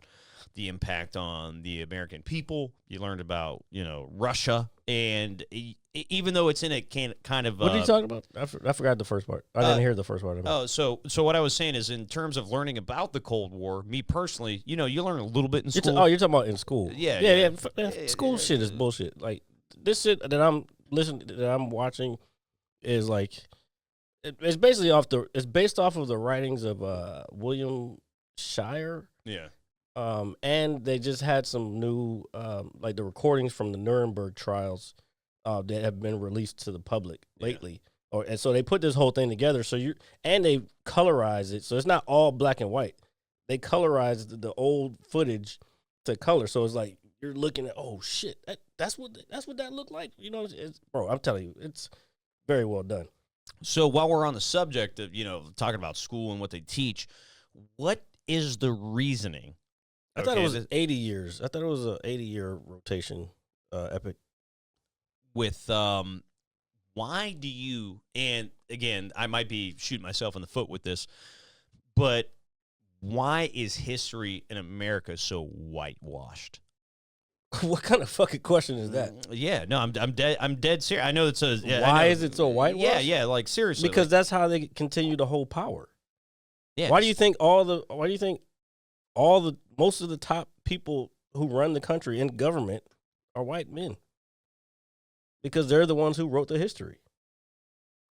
the impact on the American people. You learned about, Russia. And even though it's in a kind of... What are you talking about? I forgot the first part. I didn't hear the first part of it. Oh, so what I was saying is, in terms of learning about the Cold War, me personally, you learn a little bit in school. You're talking about in school. Yeah. School shit is bullshit. Like, this shit that I'm watching is like... It's basically based off of the writings of William Shire. Yeah. And they just had some new like the recordings from the Nuremberg trials that have been released to the public lately. And so they put this whole thing together. So they colorize it, so it's not all black and white. They colorize the old footage to color, so it's like you're looking at, oh shit, that's what that looked like. Bro, I'm telling you, it's very well done. So while we're on the subject of, talking about school and what they teach, what is the reasoning? I thought it was 80 years. I thought it was an 80-year rotation epic. With why do you, and again, I might be shooting myself in the foot with this, but why is history in America so whitewashed? What kind of fucking question is that? Yeah, no, I'm dead serious. I know it's a... Yeah, why is it so whitewashed? Yeah, like seriously. Because that's how they continue to hold power. Yeah. Why do you think most of the top people who run the country in government are white men? Because they're the ones who wrote the history.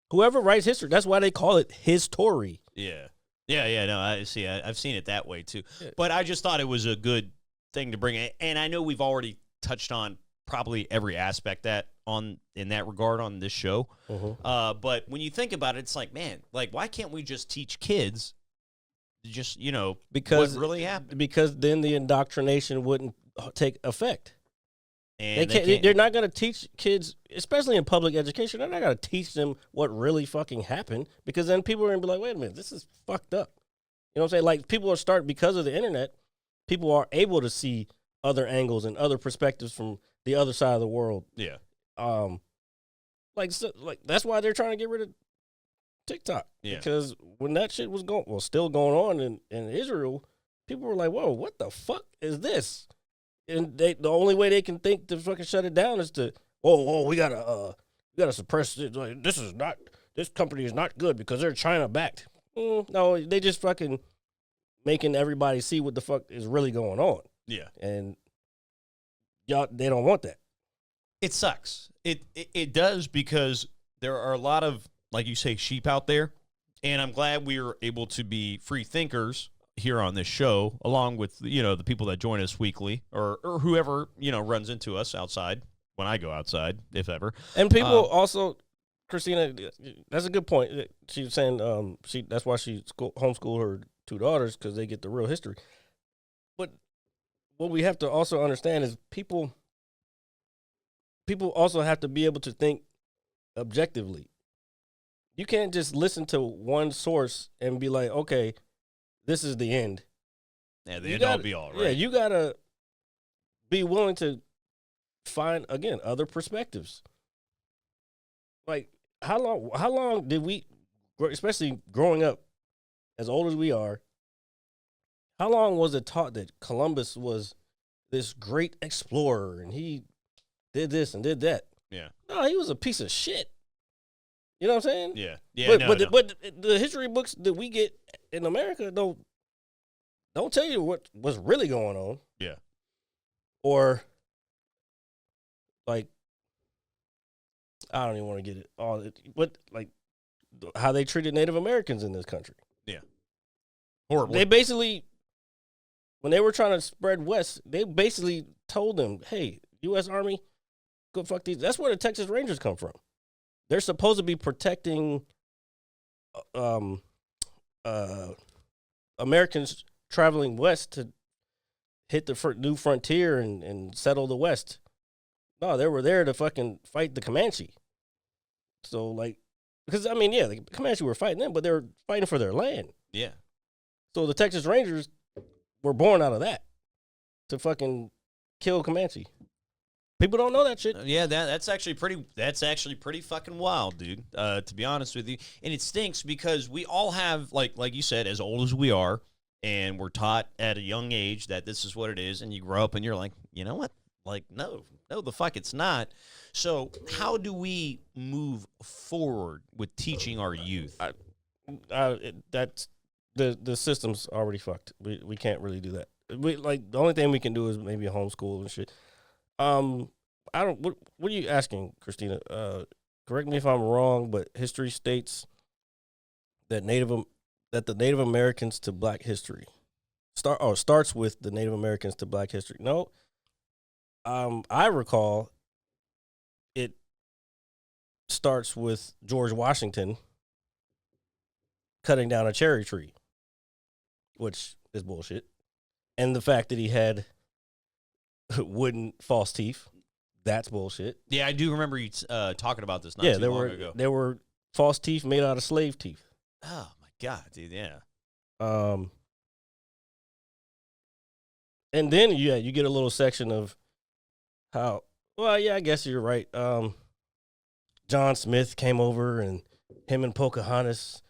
Whoever writes history, that's why they call it his story. Yeah. No, I see. I've seen it that way too. Yeah. But I just thought it was a good thing to bring in. And I know we've already touched on probably every aspect in that regard on this show. Uh-huh. But when you think about it, it's like, man, like, why can't we just teach kids just, because what really happened? Because then the indoctrination wouldn't take effect. And they're not going to teach kids, especially in public education, they're not going to teach them what really fucking happened, because then people are going to be like, wait a minute, this is fucked up. You know what I'm saying? Like, people are because of the internet, people are able to see other angles and other perspectives from the other side of the world. Yeah. That's why they're trying to get rid of TikTok. Yeah. Because when that shit was still going on in Israel, people were like, whoa, what the fuck is this? And the only way they can think to fucking shut it down is to, we gotta suppress it. Like, this company is not good because they're China backed. No, they just fucking making everybody see what the fuck is really going on. Yeah. And they don't want that. It sucks. It does, because there are a lot of, like you say, sheep out there, and I'm glad we are able to be free thinkers here on this show, along with the people that join us weekly, or whoever runs into us outside when I go outside, if ever. And people also, Christina, that's a good point. She was saying that's why she homeschooled her 2 daughters, because they get the real history. But what we have to also understand is people also have to be able to think objectively. You can't just listen to one source and be like, okay, this is the end. Yeah, the end all be all, right? Yeah, you gotta be willing to find, again, other perspectives. Like, how long did we, especially growing up as old as we are, how long was it taught that Columbus was this great explorer and he did this and did that? Yeah. No, he was a piece of shit. You know what I'm saying? Yeah. Yeah. But the history books that we get in America don't tell you what's really going on. Yeah. Or, like, I don't even want to get it all, but like how they treated Native Americans in this country. Yeah. Horrible. They basically, when they were trying to spread west, they basically told them, "Hey, U.S. Army, go fuck these." That's where the Texas Rangers come from. They're supposed to be protecting Americans traveling west to hit the new frontier and settle the West. No, they were there to fucking fight the Comanche. So, like, because, I mean, yeah, the Comanche were fighting them, but they were fighting for their land. Yeah. So the Texas Rangers were born out of that, to fucking kill Comanche. People don't know that shit. Yeah, that's actually pretty fucking wild, dude. To be honest with you, and it stinks because we all have, like you said, as old as we are, and we're taught at a young age that this is what it is, and you grow up and you're like, you know what? Like, no, the fuck, it's not. So how do we move forward with teaching our youth? That's the system's already fucked. We can't really do that. The only thing we can do is maybe a homeschool and shit. I don't. What are you asking, Christina? Correct me if I'm wrong, but history states that the Native Americans to Black history starts with the Native Americans to Black history. No, I recall it starts with George Washington cutting down a cherry tree, which is bullshit, and the fact that he had wooden false teeth. That's bullshit. Yeah, I do remember you talking about this not too long ago. There were false teeth made out of slave teeth. Oh, my God, dude, yeah. And then, you get a little section of how, well, yeah, I guess you're right. John Smith came over, and him and Pocahontas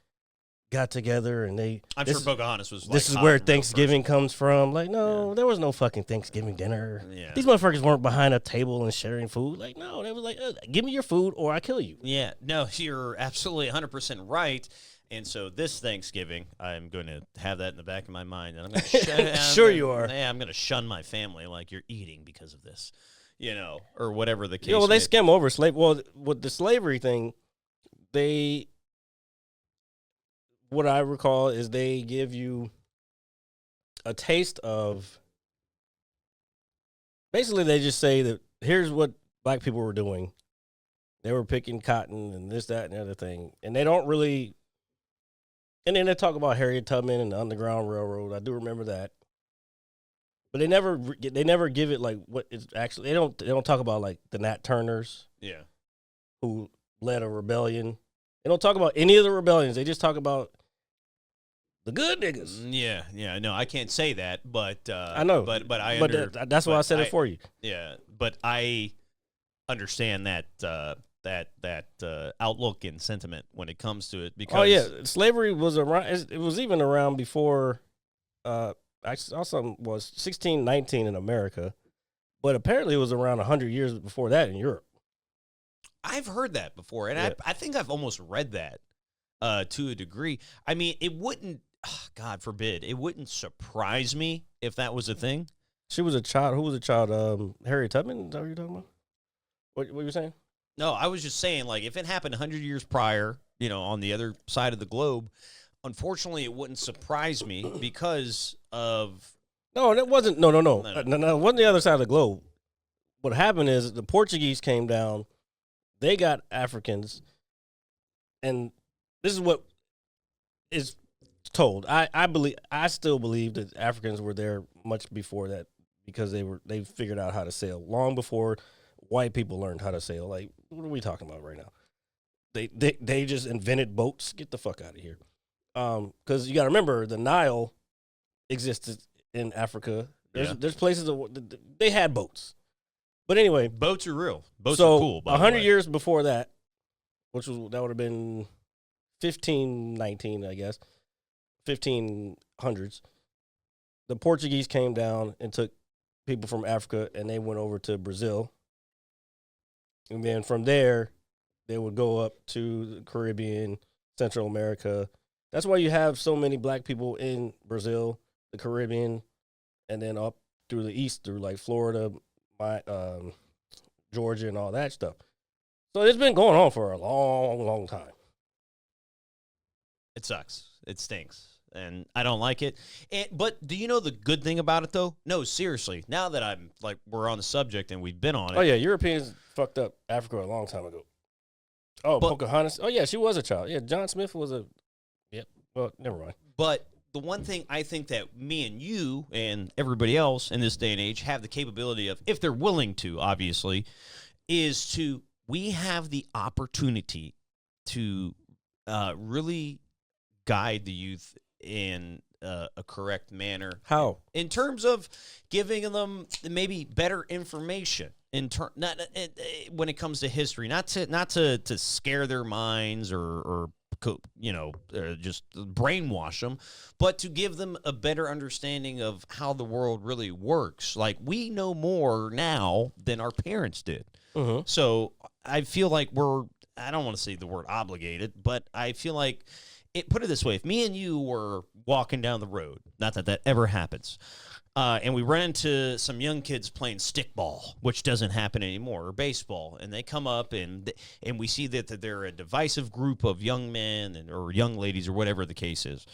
got together, and I'm sure Pocahontas was like, this is where Thanksgiving comes from. Like, no, there was no fucking Thanksgiving dinner. Yeah. These motherfuckers weren't behind a table and sharing food. Like, no, they was like, give me your food or I kill you. Yeah, no, you're absolutely 100% right. And so this Thanksgiving, I'm going to have that in the back of my mind. And I'm going to Sure you are. Yeah, I'm going to shun my family like you're eating because of this, or whatever the case. Yeah, well, they skim over slave. Well, with the slavery thing, what I recall is they give you a taste of, basically they just say that here's what Black people were doing. They were picking cotton and this, that, and the other thing. And they don't really, and then they talk about Harriet Tubman and the Underground Railroad. I do remember that. But they never give it like what it's actually, they don't talk about like the Nat Turners. Yeah. Who led a rebellion. They don't talk about any of the rebellions. They just talk about the good niggas. Yeah. No, I can't say that, but I know. But that's why I said it for you. Yeah, but I understand that outlook and sentiment when it comes to it because slavery was around. It was even around before. I saw something was 1619 in America, but apparently it was around 100 years before that in Europe. I've heard that before, and I think I've almost read that to a degree. I mean, it wouldn't, God forbid, it wouldn't surprise me if that was a thing. She was a child. Who was a child? Harriet Tubman? Is that what you're talking about? What were you saying? No, I was just saying, like, if it happened 100 years prior, on the other side of the globe, unfortunately, it wouldn't surprise me because of No, that wasn't. No. No. No, it wasn't the other side of the globe. What happened is the Portuguese came down. They got Africans, and this is what is told. I still believe that Africans were there much before that because they figured out how to sail long before white people learned how to sail. Like, what are we talking about right now? They just invented boats. Get the fuck out of here. Because you got to remember the Nile existed in Africa. There's places they had boats, but anyway, boats are real. Boats so are cool. 100 years before that, that would have been 1519, I guess, 1500s. The Portuguese came down and took people from Africa, and they went over to Brazil, and then from there, they would go up to the Caribbean, Central America. That's why you have so many black people in Brazil, the Caribbean, and then up through the east, through like Florida, Georgia, and all that stuff. So it's been going on for a long, long time. It sucks. It stinks. And I don't like it. But do you know the good thing about it, though? No, seriously. Now that we're on the subject and we've been on it. Oh, yeah. Europeans fucked up Africa a long time ago. Oh, Pocahontas. Oh, yeah. She was a child. Yeah. John Smith was a. Yep. Well, never mind. But the one thing I think that me and you and everybody else in this day and age have the capability of, if they're willing to, obviously, is we have the opportunity to really guide the youth in a correct manner. How? In terms of giving them maybe better information when it comes to history, not to scare their minds or just brainwash them, but to give them a better understanding of how the world really works. Like, we know more now than our parents did. Mm-hmm. So I feel like I don't want to say the word obligated, but I feel like put it this way. If me and you were walking down the road, not that ever happens, and we run into some young kids playing stickball, which doesn't happen anymore, or baseball, and they come up and we see that they're a divisive group of young men or young ladies or whatever the case is,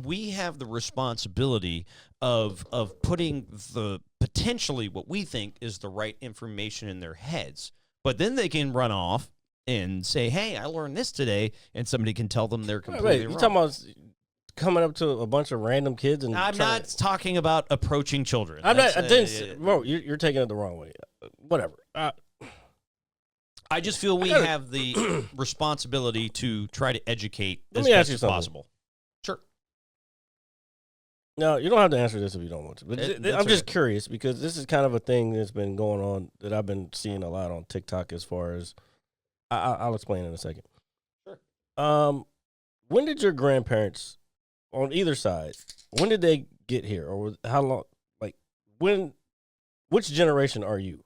we have the responsibility of putting the potentially what we think is the right information in their heads. But then they can run off and say, "Hey, I learned this today," and somebody can tell them they're completely wrong. You talking about coming up to a bunch of random kids and I'm not talking about approaching children. I'm not. Bro, you're taking it the wrong way. Whatever. I just feel we have the responsibility to try to educate as Let me ask best you as something. possible. Sure. No, you don't have to answer this if you don't want to. But I'm just okay. curious because this is kind of a thing that's been going on that I've been seeing a lot on TikTok. As far as I'll explain in a second. Sure. When did your grandparents, on either side, when did they get here, or how long? Like, which generation are you?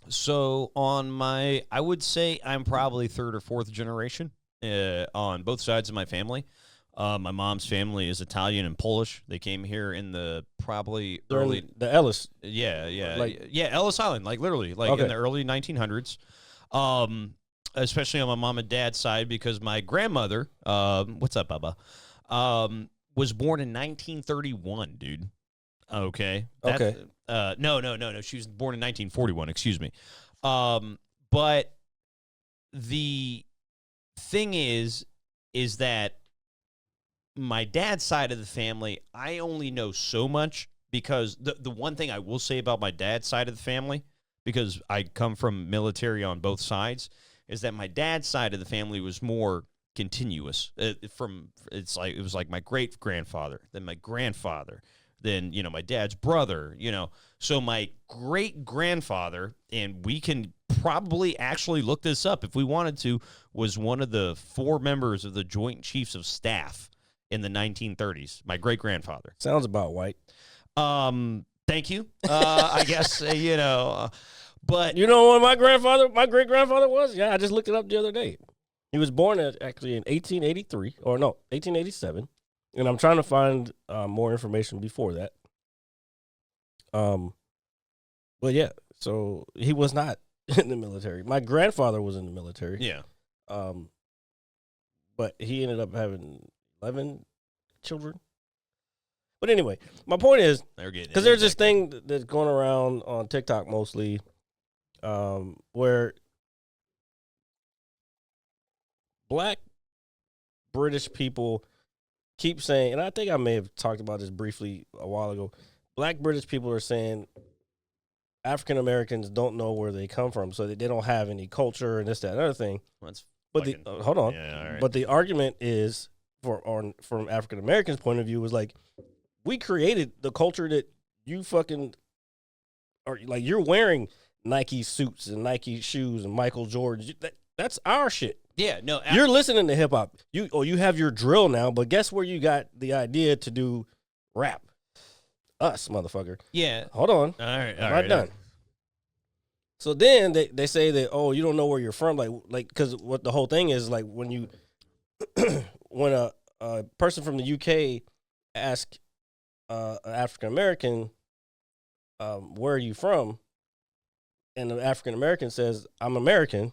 So I would say I'm probably third or fourth generation on both sides of my family. My mom's family is Italian and Polish. They came here in the probably early the Ellis. Ellis Island, like literally, in the early 1900s. Especially on my mom and dad's side, because my grandmother, what's up, Bubba, was born in 1931, dude. Okay. Okay. No. She was born in 1941. Excuse me. But the thing is that my dad's side of the family, I only know so much, because the one thing I will say about my dad's side of the family, because I come from military on both sides, is that my dad's side of the family was more continuous. It was like my great grandfather, then my grandfather, then my dad's brother. So my great grandfather, and we can probably actually look this up if we wanted to, was one of the 4 members of the Joint Chiefs of Staff in the 1930s. My great grandfather. Sounds about white. Thank you. I guess but you know what my great grandfather was? Yeah, I just looked it up the other day. He was born actually in 1883, or no, 1887, and I'm trying to find more information before that. But yeah, so he was not in the military. My grandfather was in the military. Yeah. But he ended up 11 children. But anyway, my point is, They're getting because there's this thing that's going around on TikTok mostly, where black British people keep saying, and I think I may have talked about this briefly a while ago. Black British people are saying African Americans don't know where they come from, so they don't have any culture and this, that, and other thing. That's But fucking, hold on. Yeah, all right. But the argument is, from African Americans' point of view, was like, we created the culture that you fucking are, like, you're wearing Nike suits and Nike shoes and Michael Jordan. That's our shit. Yeah, no. You're listening to hip hop. You have your drill now, but guess where you got the idea to do rap? Us, motherfucker. Yeah. Hold on. All right. I'm not done. So then they say that, oh, you don't know where you're from, like because what the whole thing is, like, when you when a person from the UK asks an African American, where are you from, and the African American says, I'm American,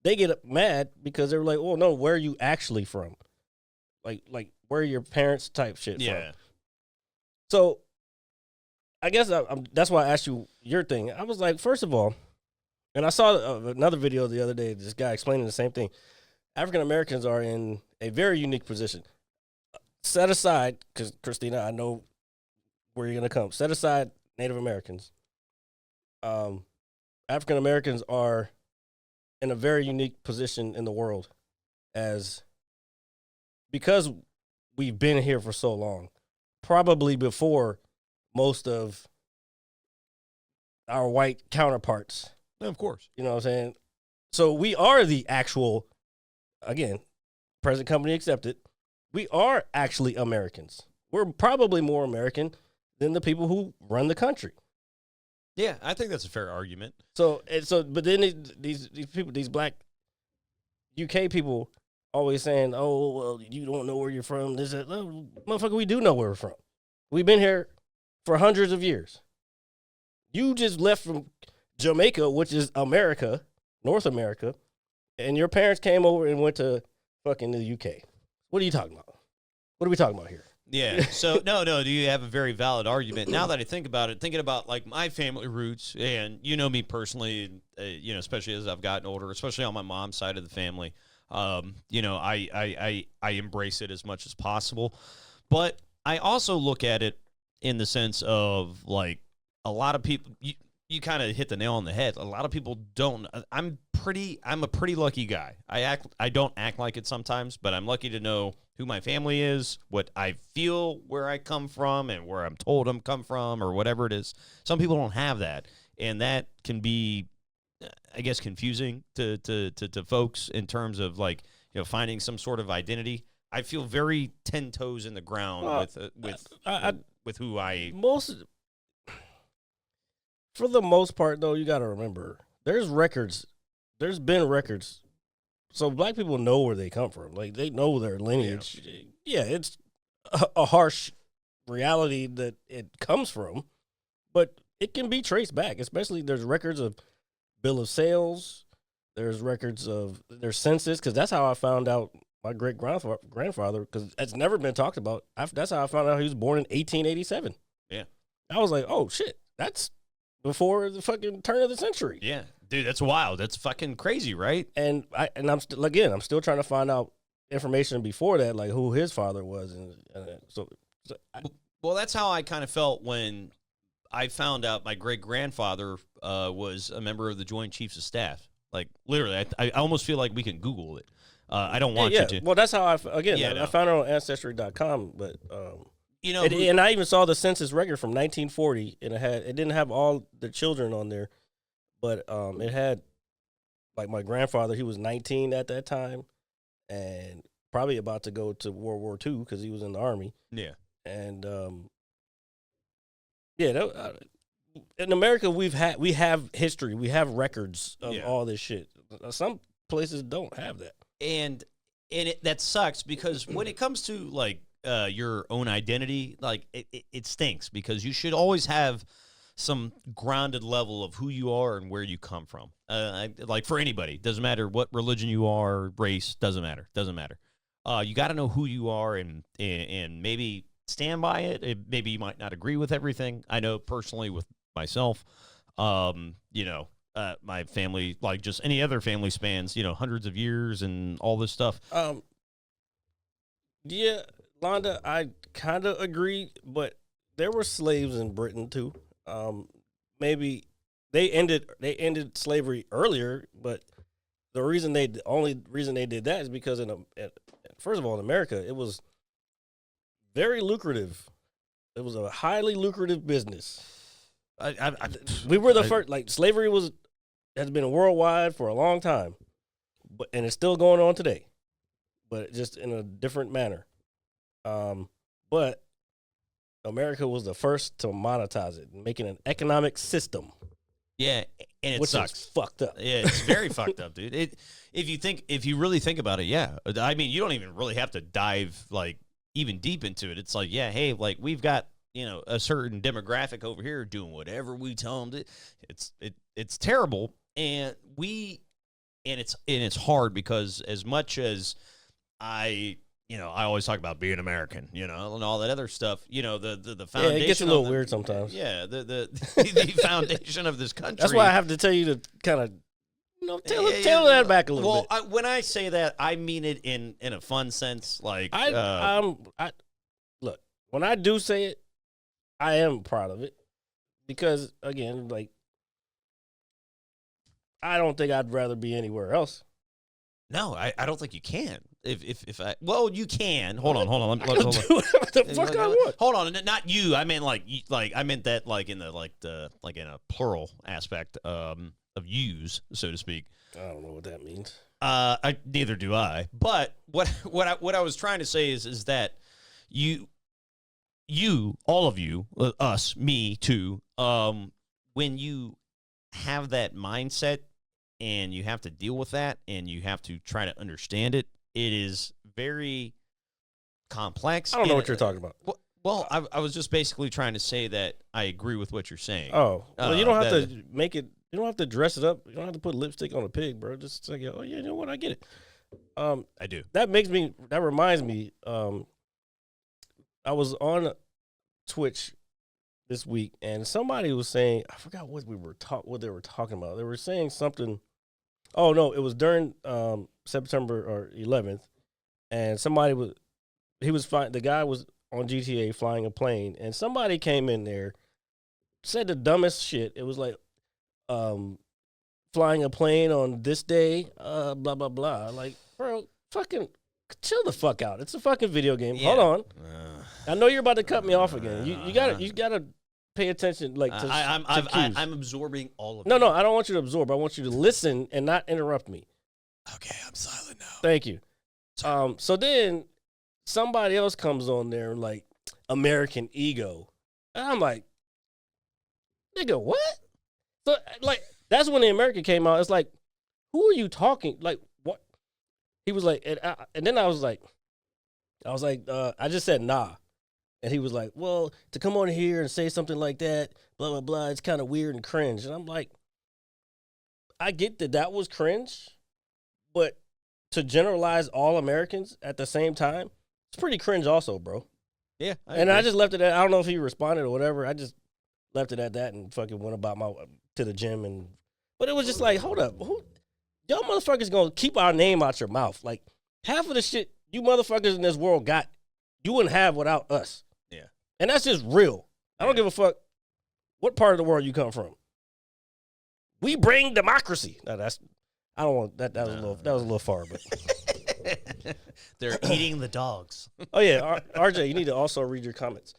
they get mad because they're like, oh no, where are you actually from? Like where are your parents type shit Yeah. from? So I guess that's why I asked you your thing. I was like, first of all, and I saw another video the other day, this guy explaining the same thing. African Americans are in a very unique position. Set aside, because Christina, I know where you're going to come. Set aside Native Americans. African Americans are in a very unique position in the world, because we've been here for so long, probably before most of our white counterparts. Of course. You know what I'm saying? So we are the actual, again, present company accepted, we are actually Americans. We're probably more American than the people who run the country. Yeah, I think that's a fair argument. But then these people, these black UK people, always saying, "Oh, well, you don't know where you're from." This, that. No, motherfucker, we do know where we're from. We've been here for hundreds of years. You just left from Jamaica, which is America, North America, and your parents came over and went to fucking the UK. What are you talking about? What are we talking about here? Yeah. So no. Do you have a very valid argument? Now that I think about it, thinking about like my family roots, and you know me personally, especially as I've gotten older, especially on my mom's side of the family, I embrace it as much as possible, but I also look at it in the sense of like a lot of people. You kind of hit the nail on the head. A lot of people don't. I'm a pretty lucky guy. I don't act like it sometimes, but I'm lucky to know who my family is, what I feel where I come from, and where I'm told I'm come from, or whatever it is. Some people don't have that, and that can be, I guess, confusing to folks in terms of like finding some sort of identity. I feel very 10 toes in the ground with who I For the most part, though, you got to remember, there's been records. So black people know where they come from. Like, they know their lineage. Yeah, it's a harsh reality that it comes from, but it can be traced back. Especially there's records of bill of sales. There's records of their census, because that's how I found out my great-grandfather, because it's never been talked about. That's how I found out he was born in 1887. Yeah. I was like, oh, shit, that's before the fucking turn of the century. Yeah, dude, that's wild. That's fucking crazy, right? And I'm still trying to find out information before that, like who his father was, and well, that's how I kind of felt when I found out my great grandfather was a member of the Joint Chiefs of Staff. Like literally, I almost feel like we can Google it. I don't want you to. Well, that's how I found it on Ancestry.com, but and I even saw the census record from 1940, and it didn't have all the children on there, but it had like my grandfather. He was 19 at that time, and probably about to go to World War II because he was in the Army. Yeah, and in America we have history, we have records of all this shit. Some places don't have that, and that sucks because when it comes to like your own identity, like it stinks because you should always have some grounded level of who you are and where you come from. Like for anybody, doesn't matter what religion you are, race, doesn't matter. You got to know who you are and maybe stand by it. Maybe you might not agree with everything. I know personally with myself, my family, like just any other family, spans hundreds of years and all this stuff. Yeah, Londa, I kind of agree, but there were slaves in Britain too. Maybe they ended slavery earlier, but the only reason they did that is because first of all, in America, it was very lucrative. It was a highly lucrative business. We were the first. Like slavery has been worldwide for a long time, and it's still going on today, but just in a different manner. But America was the first to monetize it, making an economic system. Yeah, and it which sucks. Is fucked up. Yeah, it's very fucked up, dude. If you really think about it, yeah. I mean, you don't even really have to dive like even deep into it. It's like, yeah, hey, like we've got a certain demographic over here doing whatever we tell them to. It's terrible, and it's hard because as much as I always talk about being American, and all that other stuff. The foundation. Yeah, it gets a little weird sometimes. Yeah, the foundation of this country. That's why I have to tell you to kind of, tailor that back a little bit. Well, when I say that, I mean it in a fun sense. Like, look, when I do say it, I am proud of it because, again, like, I don't think I'd rather be anywhere else. No, I don't think you can. If you can. Hold on. Hold on. What the fuck I want? Hold on, not you. I meant I meant that in in a plural aspect of yous, so to speak. I don't know what that means. Neither do I. But what I was trying to say is that you, all of you, us, me too. When you have that mindset and you have to deal with that and you have to try to understand it, it is very complex. I don't know what you're talking about. Well, I was just basically trying to say that I agree with what you're saying. Oh, well, you don't have to make it. You don't have to dress it up. You don't have to put lipstick on a pig, bro. Just say, oh yeah, you know what? I get it. I do. That reminds me. I was on Twitch this week, and somebody was saying, I forgot what they were talking about. They were saying something. Oh no, it was during September or 11th, and the guy was on GTA flying a plane, and somebody came in there, said the dumbest shit. It was like, flying a plane on this day, blah blah blah. Like, bro, fucking chill the fuck out. It's a fucking video game. Yeah. Hold on. I know you're about to cut me off again. You gotta pay attention. Like, I'm absorbing all of it. No, I don't want you to absorb. I want you to listen and not interrupt me. Okay, I'm silent now. Thank you. So then somebody else comes on there like American ego, and I'm like, nigga, what? So like that's when the American came out. It's like, who are you talking? Like, what? He was like, and then I was like, I just said nah. And he was like, well, to come on here and say something like that, blah, blah, blah, it's kind of weird and cringe. And I'm like, I get that was cringe, but to generalize all Americans at the same time, it's pretty cringe also, bro. Yeah. I just left it at, I don't know if he responded or whatever. I just left it at that and fucking went about to the gym. But it was just like, hold up. Y'all motherfuckers gonna keep our name out your mouth. Like, half of the shit you motherfuckers in this world got, you wouldn't have without us. Yeah. And that's just real. I don't give a fuck what part of the world you come from. We bring democracy. No, I don't want that. That was a little far, but they're eating the dogs. Oh yeah, RJ, you need to also read your comments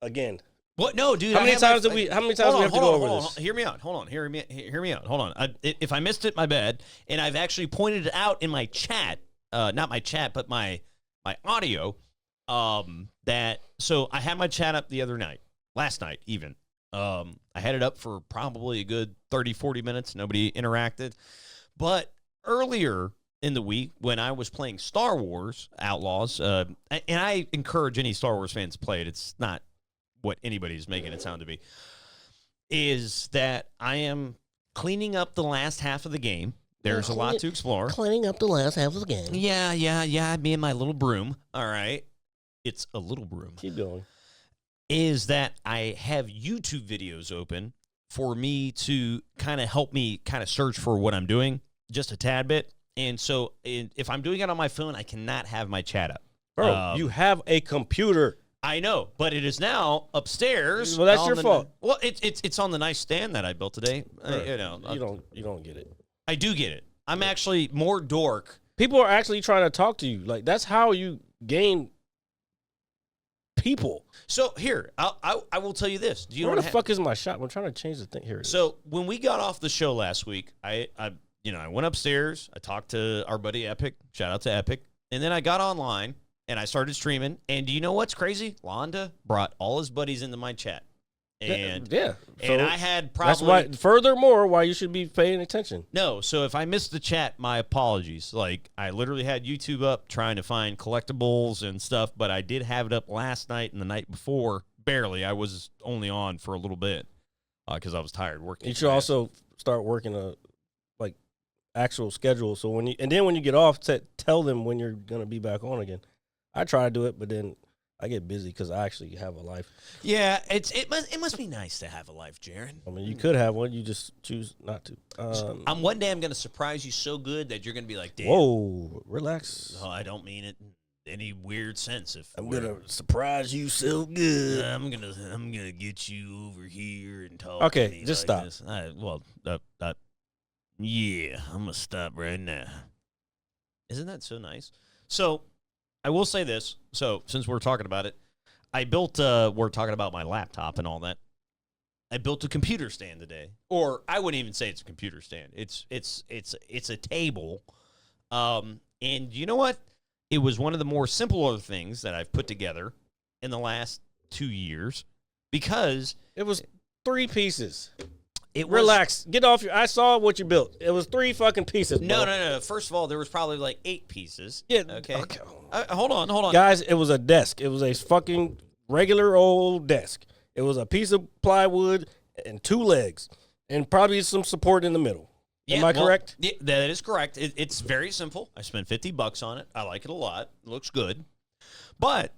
again. What? No, dude. How many times do we have to go over this? Hear me out. Hold on. Hear me out. Hold on. If I missed it, my bad. And I've actually pointed it out in my chat. Not my chat, but my audio. So I had my chat up the other night, last night even. I had it up for probably a good 30, 40 minutes. Nobody interacted. But earlier in the week when I was playing Star Wars Outlaws, and I encourage any Star Wars fans to play it. It's not what anybody's making it sound to be, is that I am cleaning up the last half of the game. There's a lot to explore. Cleaning up the last half of the game. Yeah. Me and my little broom. All right. It's a little broom. Keep going. Is that I have YouTube videos open for me to kind of help me kind of search for what I'm doing just a tad bit. And so if I'm doing it on my phone, I cannot have my chat up. Bro, you have a computer. I know, but it is now upstairs. Well, that's your fault. Well, it's on the nice stand that I built today. You don't get it. I do get it. I'm actually more dork. People are actually trying to talk to you. Like, that's how you gain people. So here, I will tell you this. Do you Where know the fuck is my shot? I'm trying to change the thing here. So when we got off the show last week, I went upstairs. I talked to our buddy Epic. Shout out to Epic. And then I got online and I started streaming. And do you know what's crazy? Londa brought all his buddies into my chat. And yeah. And I had probably... That's why, furthermore, why you should be paying attention. No, so if I missed the chat, my apologies. Like, I literally had YouTube up trying to find collectibles and stuff, but I did have it up last night and the night before. Barely. I was only on for a little bit because I was tired working. You should also start working a actual schedule. So when you get off, tell them when you're going to be back on again. I try to do it, but then I get busy because I actually have a life. Yeah, it must be nice to have a life, Jaron. I mean, you could have one. You just choose not to. One day I'm going to surprise you so good that you're going to be like, damn. Whoa, relax. Oh, I don't mean it in any weird sense. I'm going to surprise you so good. I'm gonna get you over here and talk. Okay, to me just like stop. This. Yeah, I'm going to stop right now. Isn't that so nice? So, I will say this. So, since we're talking about it, I built, we're talking about my laptop and all that. I built a computer stand today. Or, I wouldn't even say it's a computer stand. It's a table. And you know what? It was one of the more simpler things that I've put together in the last 2 years. Because... It was 3 pieces. Relax. Get off your... I saw what you built. It was 3 fucking pieces, bro. No. First of all, there was probably like 8 pieces. Yeah. Okay. Hold on. Guys, it was a desk. It was a fucking regular old desk. It was a piece of plywood and 2 legs and probably some support in the middle. Am I correct? Yeah, that is correct. It's very simple. I spent $50 on it. I like it a lot. It looks good. But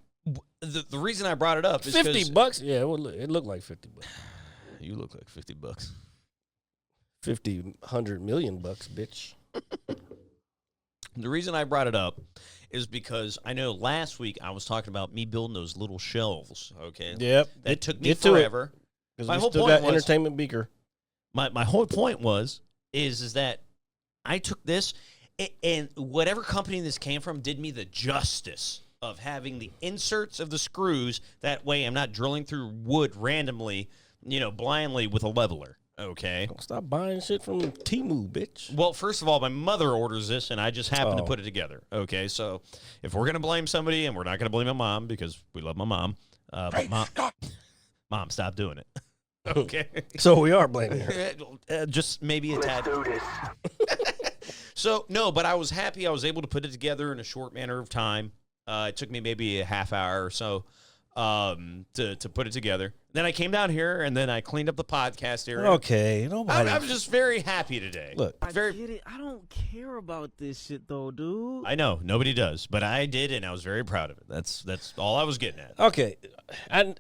the reason I brought it up is $50? Yeah, it looked like $50. You look like $50. 50, 100 million bucks, bitch. The reason I brought it up is because I know last week I was talking about me building those little shelves, okay? Yep. That took me forever. Because we still got entertainment beaker. My whole point is that I took this, and whatever company this came from did me the justice of having the inserts of the screws. That way I'm not drilling through wood randomly, blindly with a leveler. Okay. Don't stop buying shit from Temu, bitch. Well, first of all, my mother orders this, and I just happen to put it together. Okay, so if we're going to blame somebody, and we're not going to blame my mom because we love my mom, but mom, stop doing it. Okay. So we are blaming her. Just maybe a tad. Do this. So, no, but I was happy I was able to put it together in a short manner of time. It took me maybe a half hour or so to put it together. Then I came down here and then I cleaned up the podcast area. Okay, I'm just very happy today. Look, I get it. I don't care about this shit though, dude. I know nobody does, but I did, and I was very proud of it. That's all I was getting at. Okay, oh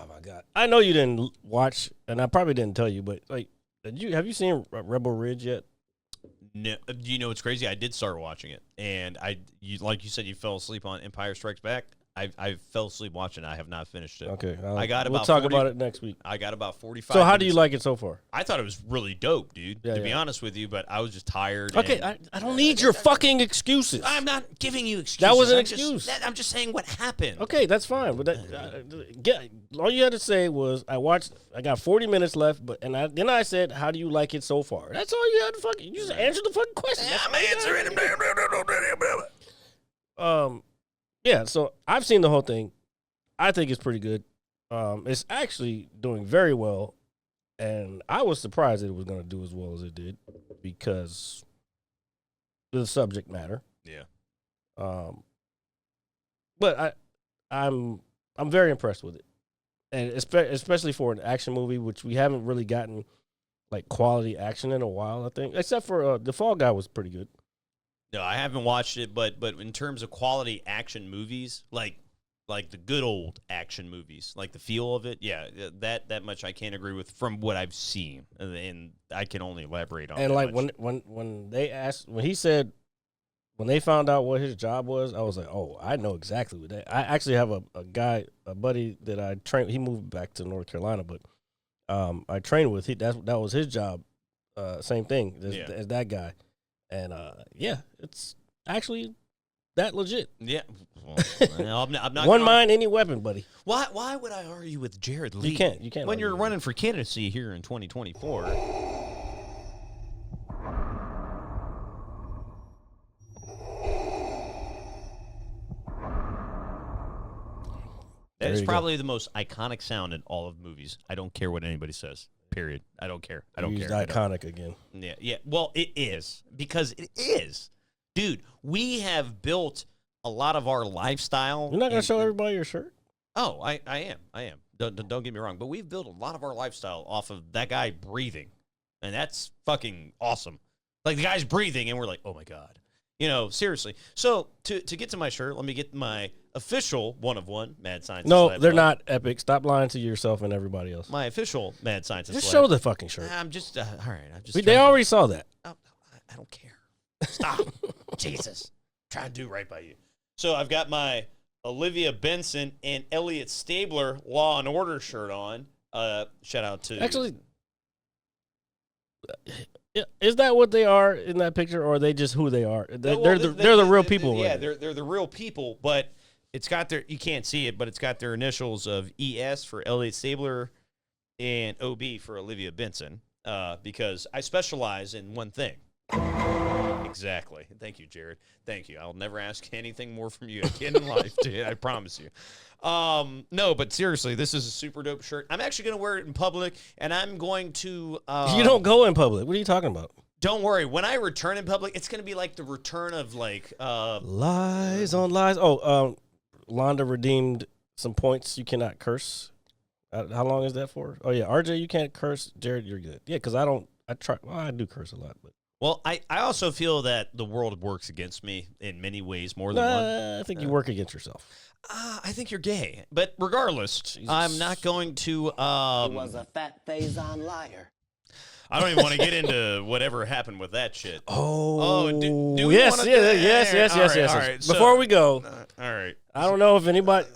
my god, I know you didn't watch, and I probably didn't tell you, but have you seen Rebel Ridge yet? No, you know what's crazy? I did start watching it, and like you said, you fell asleep on Empire Strikes Back. I fell asleep watching it. I have not finished it. Okay. We'll talk about it next week. I got about 45 So how do minutes. you like it so far? I thought it was really dope, dude, to be honest with you, but I was just tired. Okay, I don't need your fucking excuses. I'm not giving you excuses. That was an excuse. I'm just saying what happened. Okay, that's fine. But all you had to say was, I got 40 minutes left, then I said, how do you like it so far? That's all you had to you just answer the fucking question. I'm answering them. Yeah, so I've seen the whole thing. I think it's pretty good. It's actually doing very well, and I was surprised that it was going to do as well as it did because of the subject matter. Yeah. But I'm very impressed with it, and especially for an action movie, which we haven't really gotten like quality action in a while. I think, except for the Fall Guy was pretty good. No, I haven't watched it, but in terms of quality action movies, like the good old action movies, like the feel of it, yeah, that much I can't agree with from what I've seen, and I can only elaborate on. And that like much. when he said when they found out what his job was, I was like, oh, I know exactly what that. I actually have a buddy that I trained. He moved back to North Carolina, but I trained with. That was his job. Same thing as that guy, and it's actually that legit. Yeah, well, I'm not One gonna, mind, any weapon, buddy. Why would I argue with Jared Leigh? You can't. When argue you're with running for candidacy here in 2024. That is probably the most iconic sound in all of movies. I don't care what anybody says. Period. I don't care. I don't Used care. iconic again. Yeah. Well, it is because it is, dude. We have built a lot of our lifestyle. You're not gonna show everybody your shirt. Oh, I am. Don't get me wrong, but we've built a lot of our lifestyle off of that guy breathing, and that's fucking awesome. Like the guy's breathing, and we're like, oh my god, seriously. So to get to my shirt, let me get my official one of one Mad Scientist. No, they're not epic. Stop lying to yourself and everybody else. My official Mad Scientist. Just show the fucking shirt. I'm just all right. They already saw that. I don't care. Stop, Jesus. Try to do right by you. So I've got my Olivia Benson and Elliot Stabler Law and Order shirt on. Shout out to Actually, is that what they are in that picture, or are they just who they are? They're the real people. Yeah, they're the real people, but it's got you can't see it, but it's got their initials of ES for Elliot Stabler and OB for Olivia Benson, because I specialize in one thing. Exactly. Thank you, Jared. Thank you. I'll never ask anything more from you again in life, dude. I promise you. No, but seriously, this is a super dope shirt. I'm actually going to wear it in public, and I'm going to... you don't go in public. What are you talking about? Don't worry. When I return in public, it's going to be like the return of, like... lies on lies. Oh, Londa redeemed some points. You cannot curse. How long is that for? Oh, yeah. RJ, you can't curse. Jared, you're good. Yeah, because I try. Well, I do curse a lot, but... Well, I also feel that the world works against me in many ways more than one. I think you work against yourself. I think you're gay. But regardless, Jesus. I'm not going to... He was a fat Faison liar. I don't even want to get into whatever happened with that shit. Oh, do we yes, wanna yes. All right. Before we go, all right. I don't know if anybody...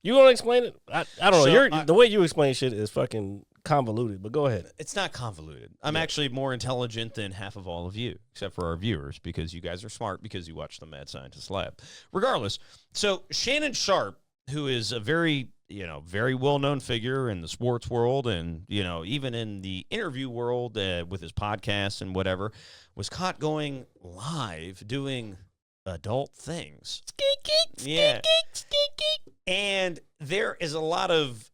You want to explain it? I don't know. The way you explain shit is fucking... convoluted, but go ahead. It's not convoluted. I'm actually more intelligent than half of all of you, except for our viewers, because you guys are smart because you watch the Mad Scientist Lab. Regardless, so Shannon Sharpe, who is a very well-known figure in the sports world and, even in the interview world with his podcast and whatever, was caught going live doing adult things. Yeah. And there is a lot of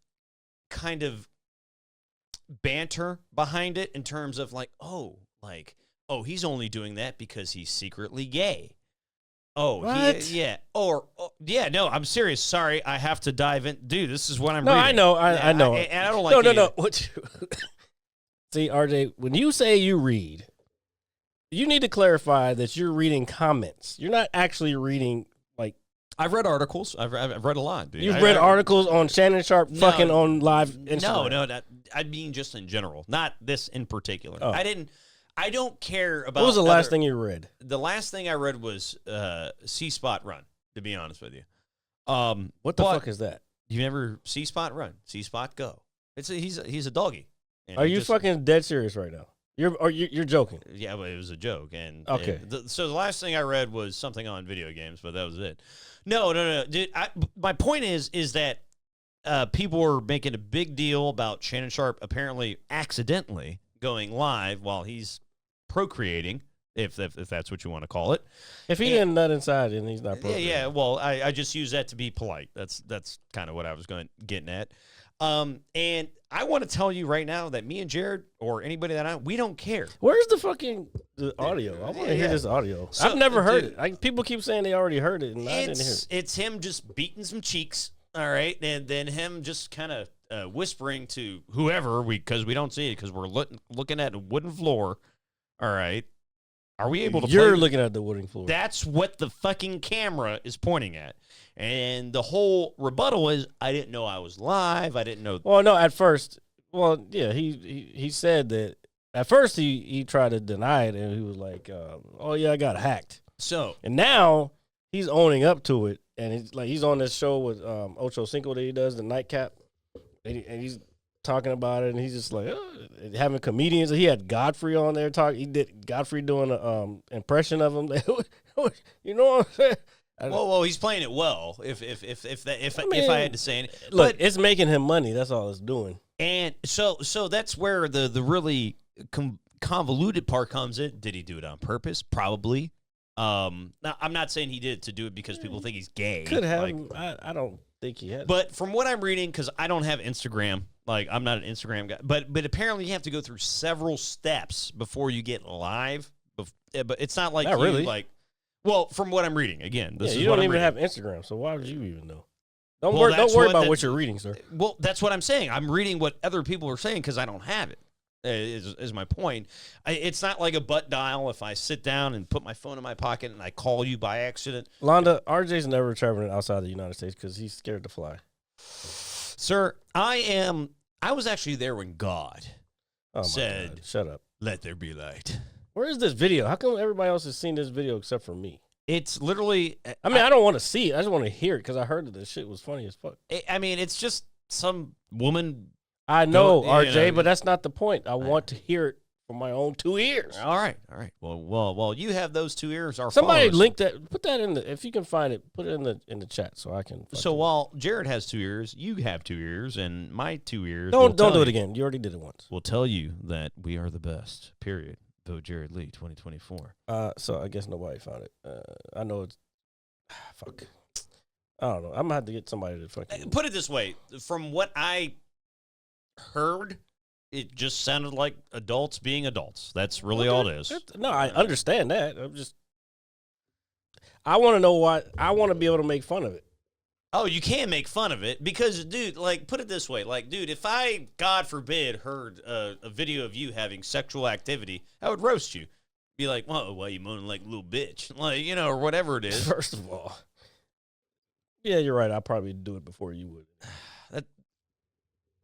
kind of banter behind it in terms of he's only doing that because he's secretly gay. No, I'm serious. Sorry, I have to dive in. Dude, this is what I'm reading. I know. I know. And I don't like it. No. See, RJ, when you say you read, you need to clarify that you're reading comments. You're not actually reading, like... I've read articles. I've read a lot, dude. You've read articles on Shannon Sharpe fucking on live Instagram. No, I mean just in general, not this in particular. Oh. I don't care about... What was the last thing you read? The last thing I read was C-Spot Run, to be honest with you. What the fuck is that? You never... C-Spot Run, C-Spot Go. He's a doggy. Are you fucking dead serious right now? You're joking. Yeah, but it was a joke. And okay. So the last thing I read was something on video games, but that was it. No, dude. My point is that people were making a big deal about Shannon Sharpe apparently accidentally going live while he's procreating, if that's what you want to call it. If he didn't nut inside, then he's not procreating. Yeah. Well, I just use that to be polite. That's kind of what I was getting at. And I want to tell you right now that me and Jared or anybody we don't care. Where's the audio? I want to hear this audio. So, I've never heard it. People keep saying they already heard it, and I didn't hear it. It's him just beating some cheeks, all right, and then him just kind of whispering to whoever because we don't see it because we're looking at a wooden floor. All right. Are we able to You're play? looking at the wooden floor. That's what the fucking camera is pointing at. And the whole rebuttal is, I didn't know I was live. I didn't know. Well, no, at first, well, yeah, he said that at first he tried to deny it, and he was like, oh, yeah, I got hacked. So, And now he's owning up to it, and he's on this show with Ocho Cinco that he does, the Nightcap, and he's talking about it, and he's just like having comedians. He had Godfrey on there talking. He did Godfrey doing an impression of him. You know what I'm saying? well, he's playing it well. If I had to say it, Look, it's making him money. That's all it's doing. And so that's where the really convoluted part comes in. Did he do it on purpose? Probably. Now I'm not saying he did it to do it because people think he's gay. Could have. Like, I don't think he had. but from what I'm reading, because I don't have Instagram, like I'm not an Instagram guy, but apparently you have to go through several steps before you get live. But it's not like Not you, really. like. Well, from what I'm reading, again, this is you what don't I'm even reading. have Instagram, so why would you even know? Don't Well, worry. that's Don't worry what- about that- what you're reading, sir. Well, that's what I'm saying. I'm reading what other people are saying because I don't have it. Is my point. It's not like a butt dial. If I sit down and put my phone in my pocket and I call you by accident, Londa, RJ's never traveling outside the United States because he's scared to fly. sir, I was actually there when God Oh my said, God. Shut up. "Let there be light." Where is this video? How come everybody else has seen this video except for me? It's literally. I mean, I don't want to see it. I just want to hear it because I heard that this shit was funny as fuck. I mean, it's just some woman. I know, Go- yeah, RJ, but that's not the point. I want to hear it from my own 2 ears. All right. Well, you have those 2 ears. Our Somebody followers. link that. Put that in the. If you can find it, put it in the chat so I can. So while Jared has 2 ears, you have 2 ears, and my 2 ears. don't do it again. You already did it once. We'll tell you that we are the best. Period. Vote Jared Leigh 2024. So I guess nobody found it. I know it's. Fuck. I don't know. I'm gonna have to get somebody to fucking. Put it this way: from what I heard, it just sounded like adults being adults. That's really all it is. No, I understand that. I want to know why. I want to be able to make fun of it. Oh, you can make fun of it because, dude, like, put it this way. Like, dude, if I, God forbid, heard a video of you having sexual activity, I would roast you. Be like, well, why you moaning like a little bitch? Like, or whatever it is. First of all, yeah, you're right. I'll probably do it before you would.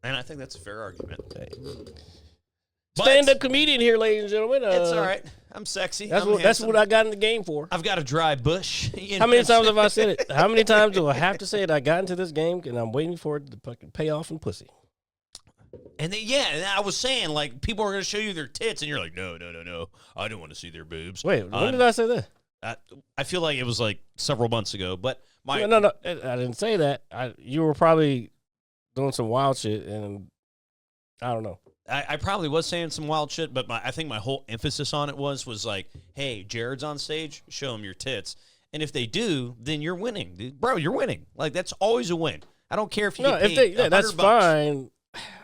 And I think that's a fair argument. Okay. But Stand-up comedian here, ladies and gentlemen. It's all right. I'm sexy. That's I'm what handsome. I got in the game for. I've got a dry bush. How many times have I said it? How many times do I have to say it? I got into this game and I'm waiting for it to fucking pay off in pussy. And then, and I was saying, like, people are going to show you their tits, and you're like, no. I don't want to see their boobs. Wait, when did I say that? I feel like it was like several months ago, but No, I didn't say that. You were probably doing some wild shit, and I don't know. I probably was saying some wild shit, but I think my whole emphasis on it was like, hey, Jared's on stage, show him your tits. And if they do, then you're winning. Dude. Bro, you're winning. Like, that's always a win. I don't care if you get paid that's $100. fine.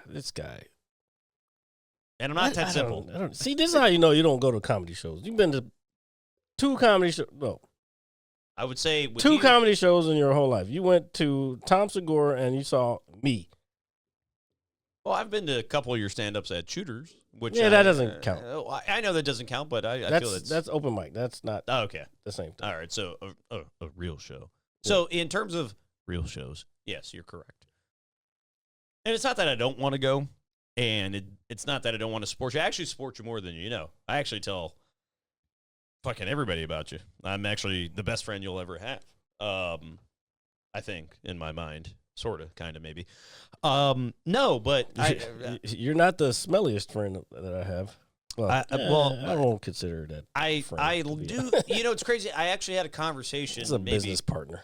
This guy. And I'm not that simple. I don't, see, this is how you know you don't go to comedy shows. You've been to 2 comedy shows. No. I would say with 2 you, comedy shows in your whole life. You went to Tom Segura and you saw me. Well, I've been to a couple of your stand-ups at Shooters. Which Yeah, that doesn't count. I know that doesn't count, but I feel that's open mic. That's not okay. the same thing. All right, so a real show. So in terms of real shows, yes, you're correct. And it's not that I don't want to go, and it's not that I don't want to support you. I actually support you more than you know. I actually tell fucking everybody about you. I'm actually the best friend you'll ever have. I think, in my mind. Sort of, kind of, maybe. No, but You're not the smelliest friend that I have. Well, I won't consider that. I friend, do. It's crazy. I actually had a conversation. It's a business partner.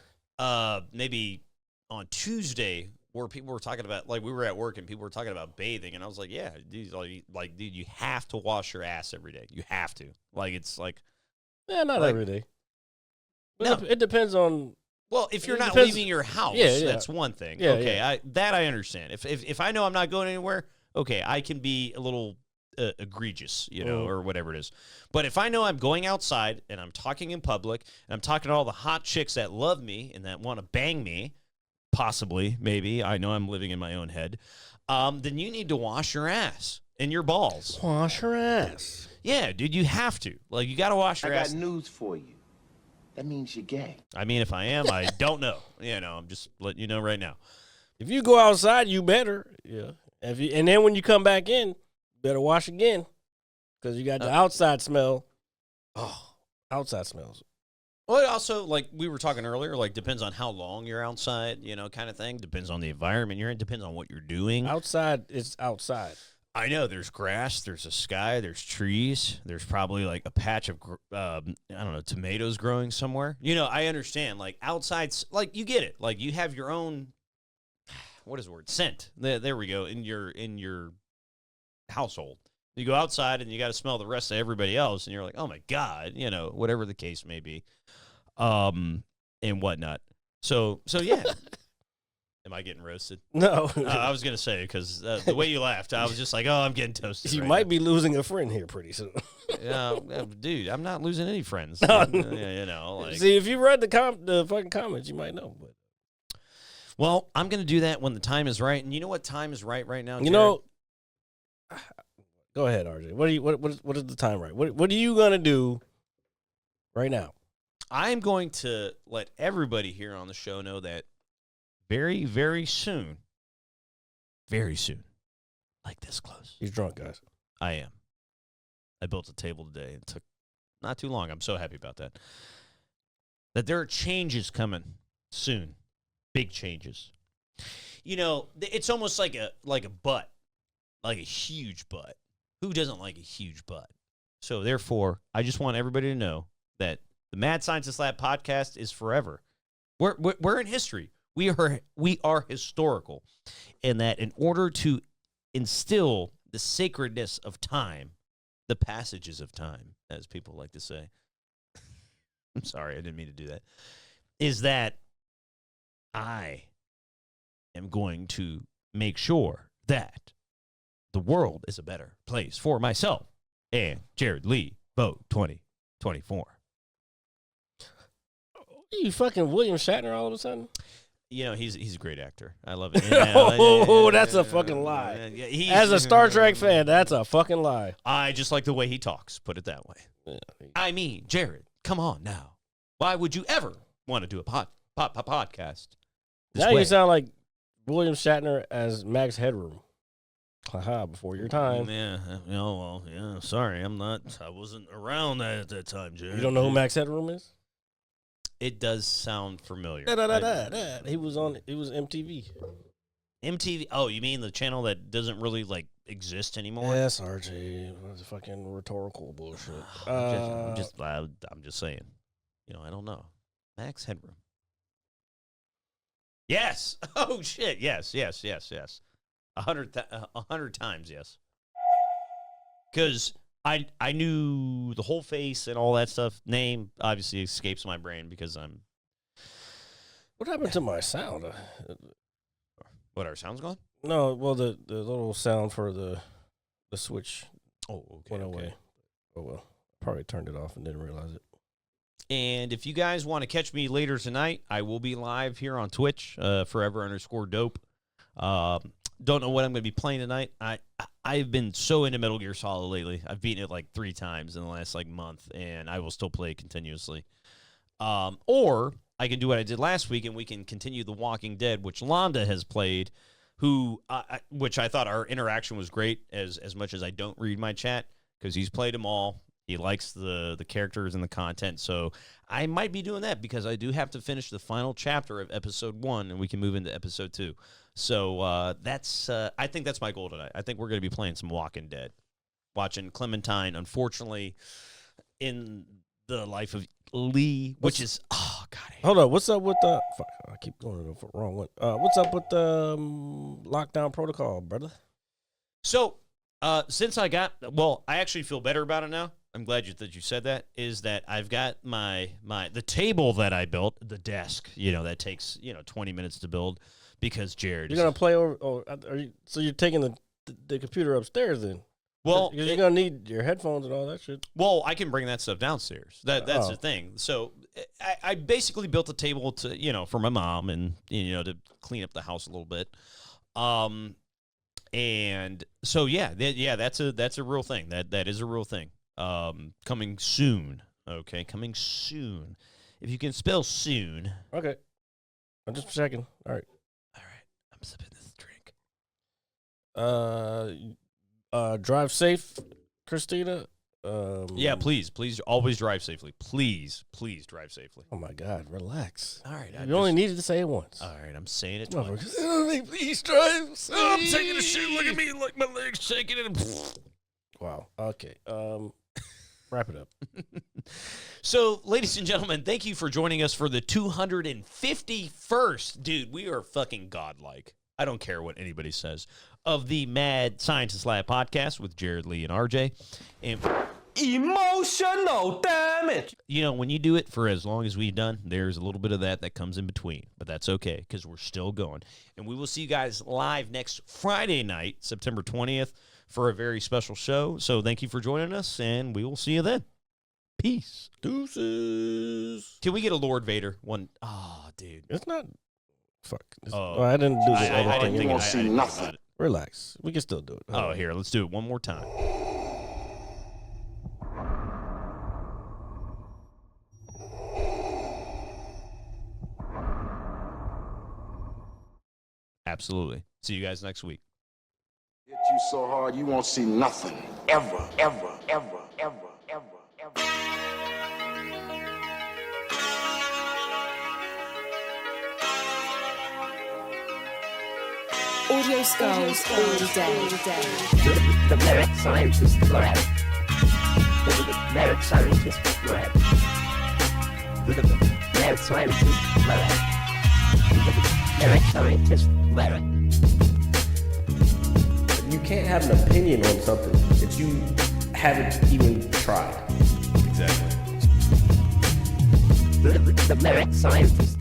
Maybe on Tuesday where people were talking about, like, we were at work and people were talking about bathing, and I was like, yeah, dude, dude, you have to wash your ass every day. You have to. Like, it's like, Yeah, not like, every day. No. It depends on. well, if you're It not depends- leaving your house, Yeah. that's one thing. Yeah, okay, yeah. I understand. If I know I'm not going anywhere, okay, I can be a little egregious, or whatever it is. But if I know I'm going outside and I'm talking in public and I'm talking to all the hot chicks that love me and that want to bang me, possibly, maybe, I know I'm living in my own head, then you need to wash your ass and your balls. Wash your ass. Yeah, dude, you have to. Like, you got to wash your I ass. got news for you. That means you're gay. I mean, if I am, I don't know. I'm just letting you know right now. If you go outside, you better. Yeah. And then when you come back in, better wash again. Because you got the outside smell. Oh, outside smells. Well, it also, like we were talking earlier, like depends on how long you're outside, kind of thing. Depends on the environment you're in. Depends on what you're doing. Outside is outside. I know there's grass, there's a sky, there's trees. There's probably like a patch of, tomatoes growing somewhere. I understand. Like outside, like you get it. Like you have your own, what is the word? Scent. There we go. In your household. You go outside and you got to smell the rest of everybody else, and you're like, oh my God, whatever the case may be, and whatnot. So yeah. Am I getting roasted? No. I was gonna say because the way you laughed, I was just like, oh, I'm getting toasted. You right might now. be losing a friend here pretty soon. Yeah, dude, I'm not losing any friends. No. Like. See, if you read the fucking comments, you might know. But Well, I'm gonna do that when the time is right, and you know what time is right now. you know, go ahead, RJ. What is the time right? What are you gonna do right now? I'm going to let everybody here on the show know that very, very soon, like this close. He's drunk, guys. I am. I built a table today. It took not too long. I'm so happy about that. That there are changes coming soon. Big changes. It's almost like a butt. Like a huge butt. Who doesn't like a huge butt? So therefore, I just want everybody to know that the Mad Scientist Lab podcast is forever. We're in history. We are historical, in that in order to instill the sacredness of time, the passages of time, as people like to say. I'm sorry, I didn't mean to do that. Is that I am going to make sure that the world is a better place for myself and Jared Leigh, vote 2024. You fucking William Shatner all of a sudden? He's a great actor. I love it. That's a fucking lie. As a Star Trek fan, that's a fucking lie. I just like the way he talks, put it that way. Yeah. I mean, Jared, come on now. Why would you ever want to do a podcast? this Now way? you sound like William Shatner as Max Headroom. Haha, before your time. Yeah. Sorry, I wasn't around at that time, Jared. You don't know who Max Headroom is? It does sound familiar. He was MTV. MTV. Oh, you mean the channel that doesn't really exist anymore? Yes, RJ. That's fucking rhetorical bullshit. I'm just saying. I don't know. Max Headroom. Yes. Oh shit. Yes. 100 times yes. Because I knew the whole face and all that stuff. Name obviously escapes my brain because I'm. What happened to my sound? What, our sound's gone? No, well, the little sound for the switch went away. Oh, well. Probably turned it off and didn't realize it. And if you guys want to catch me later tonight, I will be live here on Twitch, forever_dope. Don't know what I'm going to be playing tonight. I've been so into Metal Gear Solid lately. I've beaten it 3 times in the last month, and I will still play it continuously. Or I can do what I did last week, and we can continue The Walking Dead, which Londa has played, which I thought our interaction was great, as much as I don't read my chat, because he's played them all. He likes the characters and the content, so I might be doing that because I do have to finish the final chapter of episode 1, and we can move into episode 2. So I think that's my goal tonight. I think we're going to be playing some Walking Dead, watching Clementine, unfortunately, in the life of Leigh, which is God. Hold on, what's up with the? Fuck, I keep going to the wrong one. What's up with the lockdown protocol, brother? So since I actually feel better about it now. I'm glad that you said that. Is that I've got the table that I built, the desk, that takes 20 minutes to build. Because Jared, you're gonna play over. Oh, so you're taking the computer upstairs then? Well, because you're gonna need your headphones and all that shit. Well, I can bring that stuff downstairs. That's the thing. So I basically built a table to for my mom and to clean up the house a little bit. And so that's a real thing. That is a real thing. Coming soon. Okay, coming soon. If you can spell soon. Okay, I'm just checking. All right. I'm sipping this drink. Drive safe, Christina. Yeah, please always drive safely. Please drive safely. Oh my God, relax. All right, You only needed to say it once. All right, I'm saying it twice. Please drive safe. Oh, I'm taking a shit. Look at me, like my legs shaking and. Wow. Okay. Wrap it up. So, ladies and gentlemen, thank you for joining us for the 251st. Dude, we are fucking godlike. I don't care what anybody says. Of the Mad Scientist Lab podcast with Jared, Leigh, and RJ. And Emotional damage. when you do it for as long as we've done, there's a little bit of that comes in between. But that's okay, because we're still going. And we will see you guys live next Friday night, September 20th, for a very special show. So thank you for joining us, and we will see you then. Peace. Deuces. Can we get a Lord Vader one? Oh, dude. It's not. Fuck. Oh. I didn't do this I other didn't thing. think won't I see didn't think nothing. about it. Relax. We can still do it. Oh, here, let's do it one more time. Absolutely. See you guys next week. Hit you so hard you won't see nothing. Ever, ever, ever, ever, ever, ever. Audio skulls all day. The Merit Scientist Lab. The Merit Scientist Lab. The Merit Scientist Lab. The Merit Scientist Lab. You can't have an opinion on something that you haven't even tried. Exactly. The Merit Scientist